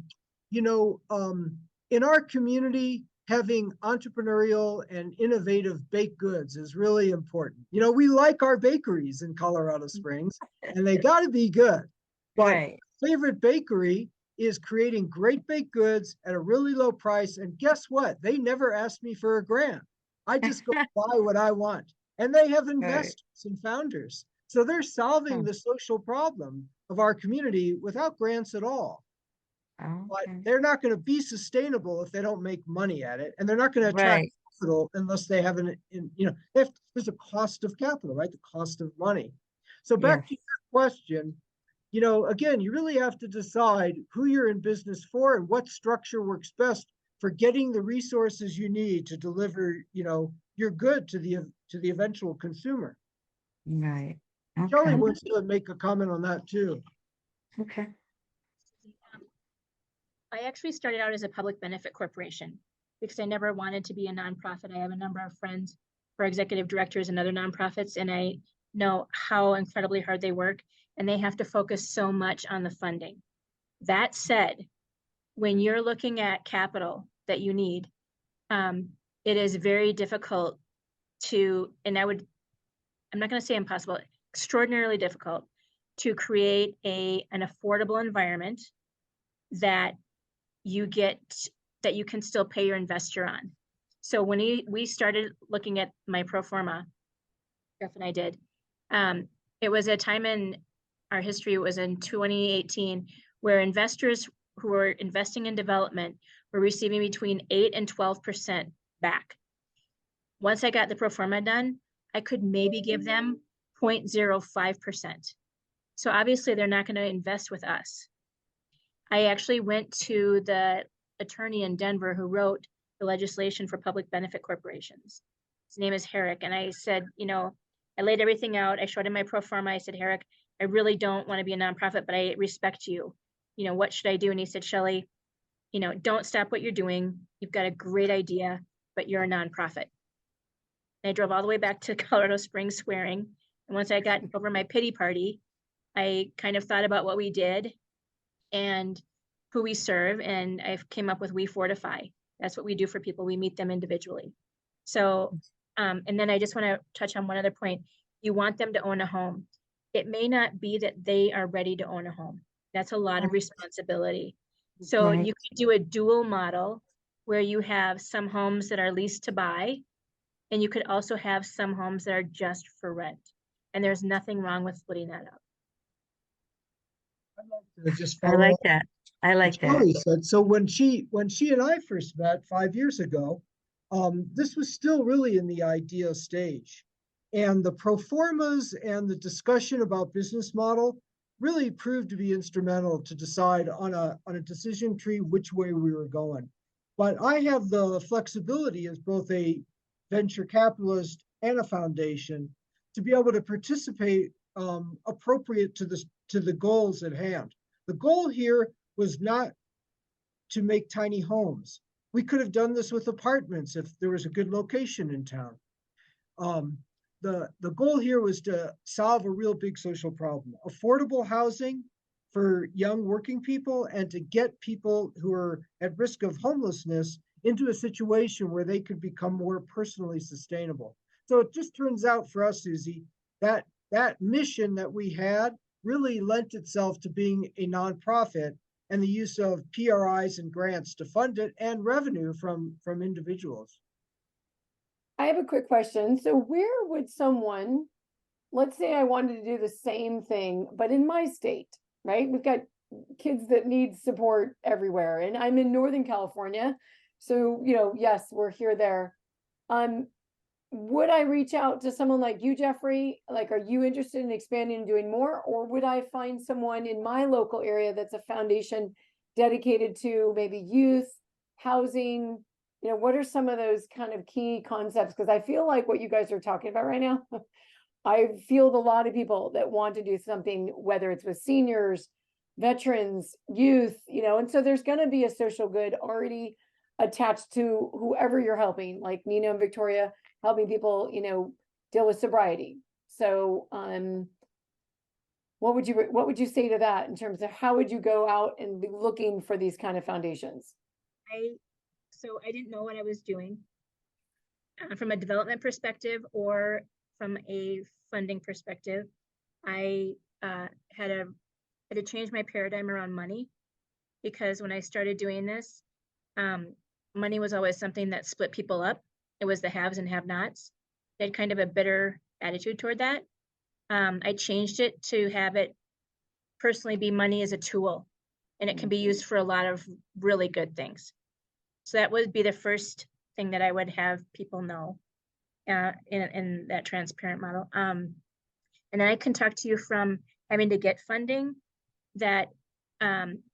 in our community, having entrepreneurial and innovative baked goods is really important. You know, we like our bakeries in Colorado Springs, and they got to be good. But Right. favorite bakery is creating great baked goods at a really low price. And guess what? They never asked me for a grant. I just go buy what I want. And they have investors and founders. So they're solving the social problem of our community without grants at all. But Okay. they're not going to be sustainable if they don't make money at it. And they're not going to attract Right. capital unless they have there's a cost of capital, right? The cost of money. So back to Yes. your question, again, you really have to decide who you're in business for and what structure works best for getting the resources you need to deliver, your good to the eventual consumer. Right. Shelley Okay. wants to make a comment on that too. Okay. I actually started out as a public benefit corporation because I never wanted to be a nonprofit. I have a number of friends who are executive directors in other nonprofits, and I know how incredibly hard they work, and they have to focus so much on the funding. That said, when you're looking at capital that you need, it is very difficult to, and I'm not going to say impossible, extraordinarily difficult to create an affordable environment that you can still pay your investor on. So when we started looking at my pro forma, Jeff and I did, it was a time in our history, it was in 2018, where investors who were investing in development were receiving between 8 and 12% back. Once I got the pro forma done, I could maybe give them 0.05%. So obviously they're not going to invest with us. I actually went to the attorney in Denver who wrote the legislation for public benefit corporations. His name is Herrick. And I said, I laid everything out. I showed him my pro forma. I said, Herrick, I really don't want to be a nonprofit, but I respect you. What should I do? And he said, Shelley, don't stop what you're doing. You've got a great idea, but you're a nonprofit. And I drove all the way back to Colorado Springs swearing. And once I got over my pity party, I kind of thought about what we did and who we serve. And I came up with We Fortify. That's what we do for people. We meet them individually. So, and then I just want to touch on one other point. You want them to own a home. It may not be that they are ready to own a home. That's a lot of responsibility. So Right. you could do a dual model where you have some homes that are leased to buy, and you could also have some homes that are just for rent. And there's nothing wrong with splitting that up. I'd like to just I follow like up that. I like what that. Shelley said. So when she and I first met 5 years ago, this was still really in the idea stage. And the pro formas and the discussion about business model really proved to be instrumental to decide on a decision tree which way we were going. But I have the flexibility as both a venture capitalist and a foundation to be able to participate appropriate to the goals at hand. The goal here was not to make tiny homes. We could have done this with apartments if there was a good location in town. The goal here was to solve a real big social problem, affordable housing for young working people, and to get people who are at risk of homelessness into a situation where they could become more personally sustainable. So it just turns out for us, Susie, that mission that we had really lent itself to being a nonprofit and the use of PRIs and grants to fund it and revenue from individuals. I have a quick question. So where would someone, let's say I wanted to do the same thing, but in my state, right? We've got kids that need support everywhere, and I'm in Northern California. So, yes, we're here, there. Would I reach out to someone like you, Jeffrey? Like, are you interested in expanding and doing more? Or would I find someone in my local area that's a foundation dedicated to maybe youth, housing? What are some of those kind of key concepts? Because I feel like what you guys are talking about right now, I field a lot of people that want to do something, whether it's with seniors, veterans, youth, and so there's going to be a social good already attached to whoever you're helping, like Nina and Victoria, helping people, deal with sobriety. So, what would you say to that in terms of how would you go out and be looking for these kind of foundations? So I didn't know what I was doing from a development perspective or from a funding perspective. I had to change my paradigm around money, because when I started doing this, money was always something that split people up. It was the haves and have-nots. They had kind of a bitter attitude toward that. I changed it to have it personally be money as a tool, and it can be used for a lot of really good things. So that would be the first thing that I would have people know in that transparent model. And then I can talk to you from having to get funding, that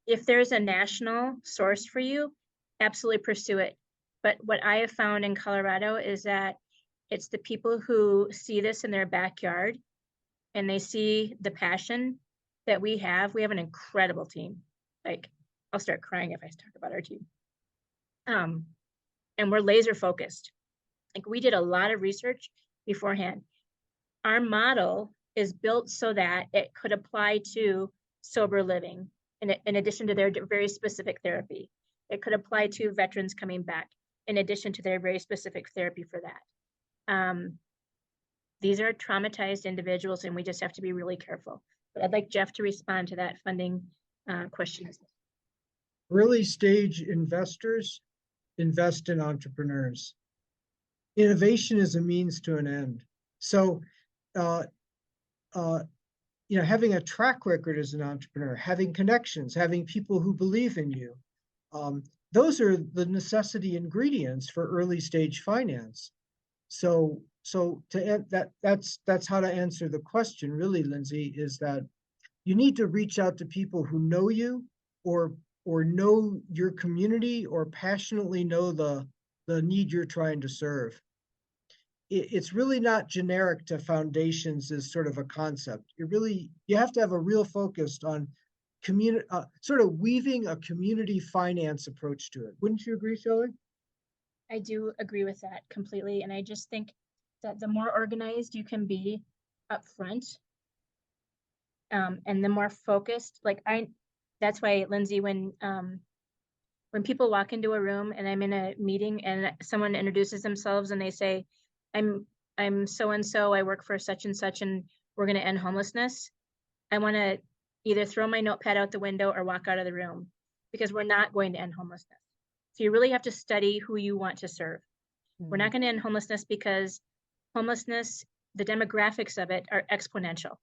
if there's a national source for you, absolutely pursue it. But what I have found in Colorado is that it's the people who see this in their backyard and they see the passion that we have. We have an incredible team. Like, I'll start crying if I talk about our team. And we're laser focused. Like, we did a lot of research beforehand. Our model is built so that it could apply to sober living in addition to their very specific therapy. It could apply to veterans coming back in addition to their very specific therapy for that. These are traumatized individuals, and we just have to be really careful. But I'd like Jeff to respond to that funding question. Early stage investors invest in entrepreneurs. Innovation is a means to an end. So, having a track record as an entrepreneur, having connections, having people who believe in you, those are the necessity ingredients for early stage finance. So that's how to answer the question, really, Lindsay, is that you need to reach out to people who know you or know your community or passionately know the need you're trying to serve. It's really not generic to foundations as sort of a concept. You have to have a real focus on community, sort of weaving a community finance approach to it. Wouldn't you agree, Shelley? I do agree with that completely. And I just think that the more organized you can be up front, and the more focused, that's why, Lindsay, when people walk into a room and I'm in a meeting and someone introduces themselves and they say, I'm so-and-so, I work for such and such, and we're going to end homelessness, I want to either throw my notepad out the window or walk out of the room, because we're not going to end homelessness. So you really have to study who you want to serve. We're not going to end homelessness because homelessness, the demographics of it are exponential.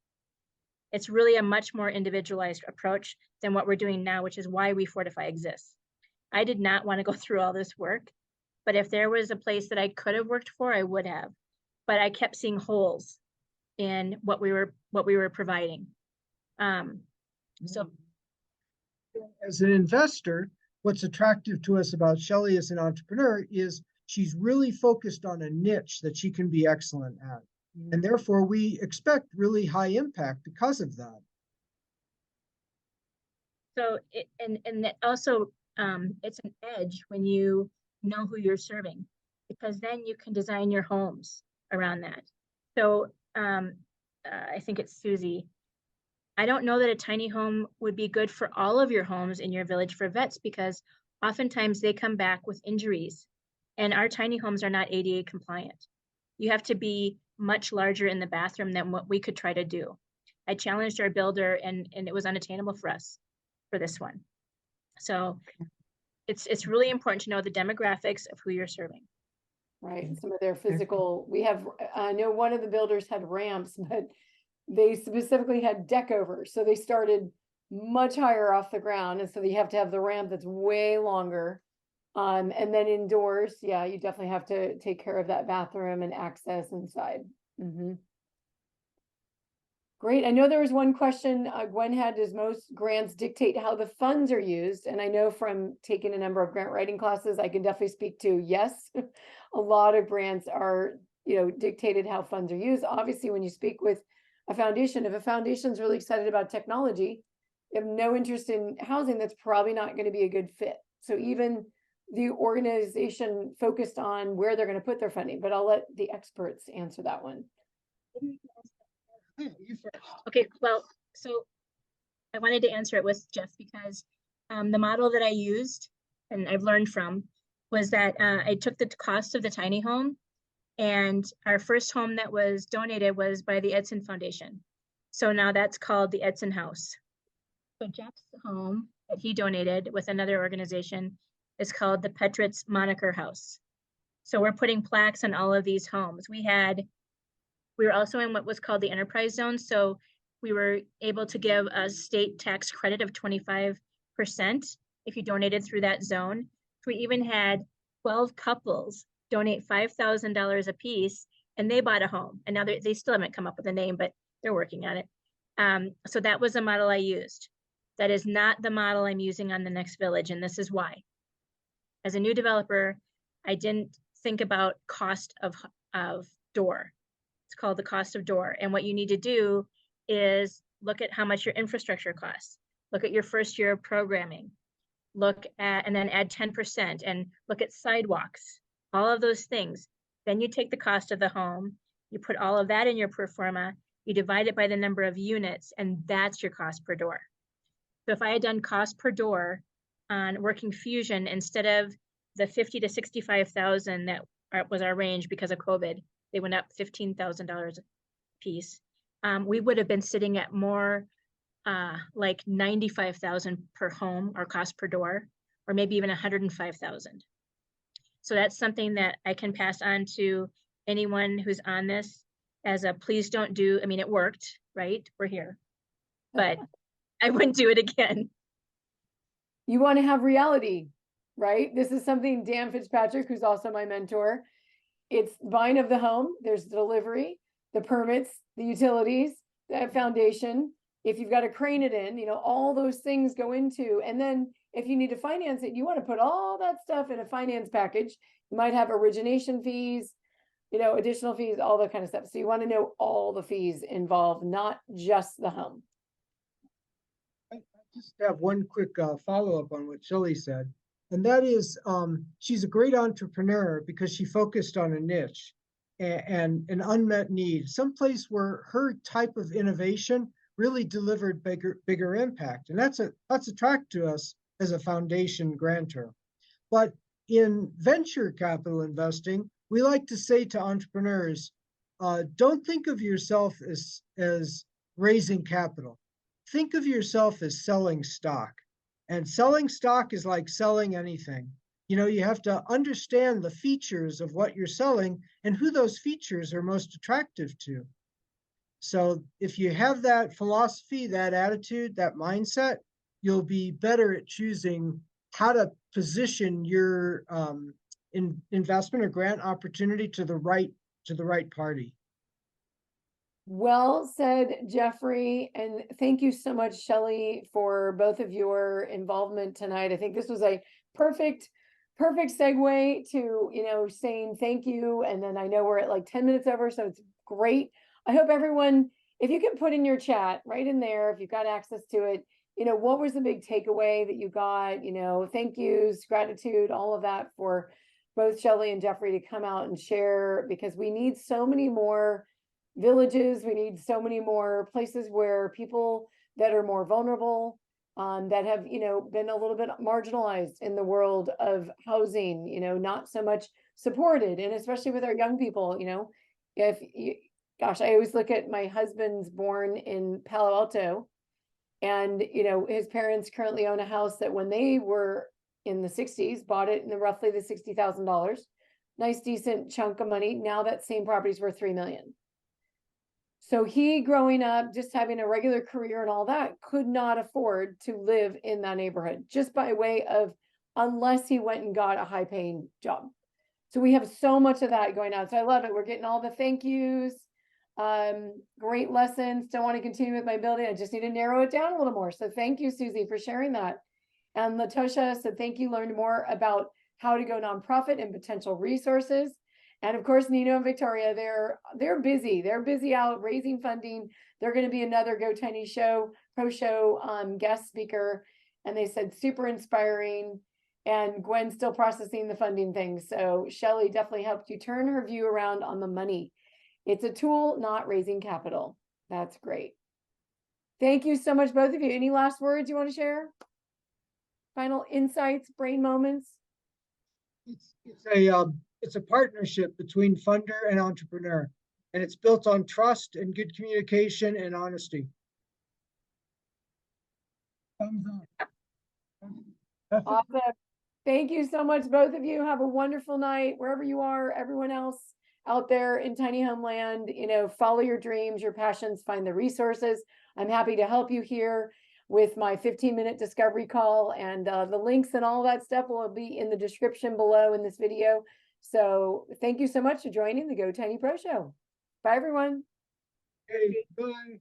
It's really a much more individualized approach than what we're doing now, which is why We Fortify exists. I did not want to go through all this work, but if there was a place that I could have worked for, I would have. But I kept seeing holes in what we were providing. So, as an investor, what's attractive to us about Shelley as an entrepreneur is she's really focused on a niche that she can be excellent at. And therefore, we expect really high impact because of that. So, and that also, it's an edge when you know who you're serving, because then you can design your homes around that. So, I think it's Susie. I don't know that a tiny home would be good for all of your homes in your village for vets, because oftentimes they come back with injuries, and our tiny homes are not ADA compliant. You have to be much larger in the bathroom than what we could try to do. I challenged our builder, and it was unattainable for us for this one. So it's really important to know the demographics of who you're serving. Right, some of their physical, I know one of the builders had ramps, but they specifically had deck overs. So they started much higher off the ground. And so you have to have the ramp that's way longer. And then indoors, yeah, you definitely have to take care of that bathroom and access inside. Great. I know there was one question Gwen had, does most grants dictate how the funds are used? And I know from taking a number of grant writing classes, I can definitely speak to yes. A lot of grants are, dictated how funds are used. Obviously, when you speak with a foundation, if a foundation's really excited about technology, they have no interest in housing, that's probably not going to be a good fit. So even the organization focused on where they're going to put their funding, but I'll let the experts answer that one. Okay, well, so I wanted to answer it with Jeff, because the model that I used and I've learned from was that I took the cost of the tiny home, and our first home that was donated was by the Edson Foundation. So now that's called the Edson House. So Jeff's home that he donated with another organization is called the Petritz Moniker House. So we're putting plaques on all of these homes. We were also in what was called the enterprise zone. So we were able to give a state tax credit of 25% if you donated through that zone. So we even had 12 couples donate $5,000 a piece, and they bought a home. And now they still haven't come up with a name, but they're working on it. So that was a model I used. That is not the model I'm using on the next village, and this is why. As a new developer, I didn't think about cost of door. It's called the cost of door. And what you need to do is look at how much your infrastructure costs. Look at your first year of programming. Look at, and then add 10%, and look at sidewalks, all of those things. Then you take the cost of the home, you put all of that in your pro forma, you divide it by the number of units, and that's your cost per door. So if I had done cost per door on Working Fusion, instead of the 50 to 65,000 that was our range because of COVID, they went up $15,000 a piece. We would have been sitting at more like 95,000 per home or cost per door, or maybe even 105,000. So that's something that I can pass on to anyone who's on this as a please don't do. I mean, it worked, right? We're here, but I wouldn't do it again. You want to have reality, right? This is something Dan Fitzpatrick, who's also my mentor, it's buying of the home, there's delivery, the permits, the utilities, the foundation. If you've got to crane it in, all those things go into, and then if you need to finance it, you want to put all that stuff in a finance package. You might have origination fees, additional fees, all that kind of stuff. So you want to know all the fees involved, not just the home. I just have one quick follow-up on what Shelley said. And that is, she's a great entrepreneur because she focused on a niche and an unmet need, someplace where her type of innovation really delivered bigger impact. And that's attractive to us as a foundation grantor. But in venture capital investing, we like to say to entrepreneurs, don't think of yourself as raising capital. Think of yourself as selling stock. And selling stock is like selling anything. You have to understand the features of what you're selling and who those features are most attractive to. So if you have that philosophy, that attitude, that mindset, you'll be better at choosing how to position your investment or grant opportunity to the right party. Well said, Jeffrey, and thank you so much, Shelley, for both of your involvement tonight. I think this was a perfect segue to, saying thank you. And then I know we're at like 10 minutes over, so it's great. I hope everyone, if you can put in your chat right in there, if you've got access to it, what was the big takeaway that you got, thank yous, gratitude, all of that for both Shelley and Jeffrey to come out and share, because we need so many more villages. We need so many more places where people that are more vulnerable, that have, been a little bit marginalized in the world of housing, not so much supported. And especially with our young people, gosh, I always look at my husband's born in Palo Alto, and, his parents currently own a house that when they were in the 60s, bought it in roughly the $60,000, nice, decent chunk of money. Now that same property's worth $3 million. So he, growing up, just having a regular career and all that, could not afford to live in that neighborhood just by way of, unless he went and got a high paying job. So we have so much of that going on. So I love it. We're getting all the thank yous, great lessons. Don't want to continue with my building. I just need to narrow it down a little more. So thank you, Susie, for sharing that. And Latosha said, thank you, learned more about how to go nonprofit and potential resources. And of course, Nino and Victoria, they're busy. They're busy out raising funding. They're going to be another Go Tiny Pro Show guest speaker. And they said super inspiring. And Gwen's still processing the funding thing. So Shelley definitely helped you turn her view around on the money. It's a tool, not raising capital. That's great. Thank you so much, both of you. Any last words you want to share? Final insights, brain moments? It's a partnership between funder and entrepreneur, and it's built on trust and good communication and honesty. Thumbs up. That's it. Awesome. Thank you so much, both of you. Have a wonderful night wherever you are. Everyone else out there in tiny homeland, follow your dreams, your passions, find the resources. I'm happy to help you here with my 15-minute discovery call, and the links and all that stuff will be in the description below in this video. So thank you so much for joining the Go Tiny Pro Show. Bye, everyone. Hey, bye.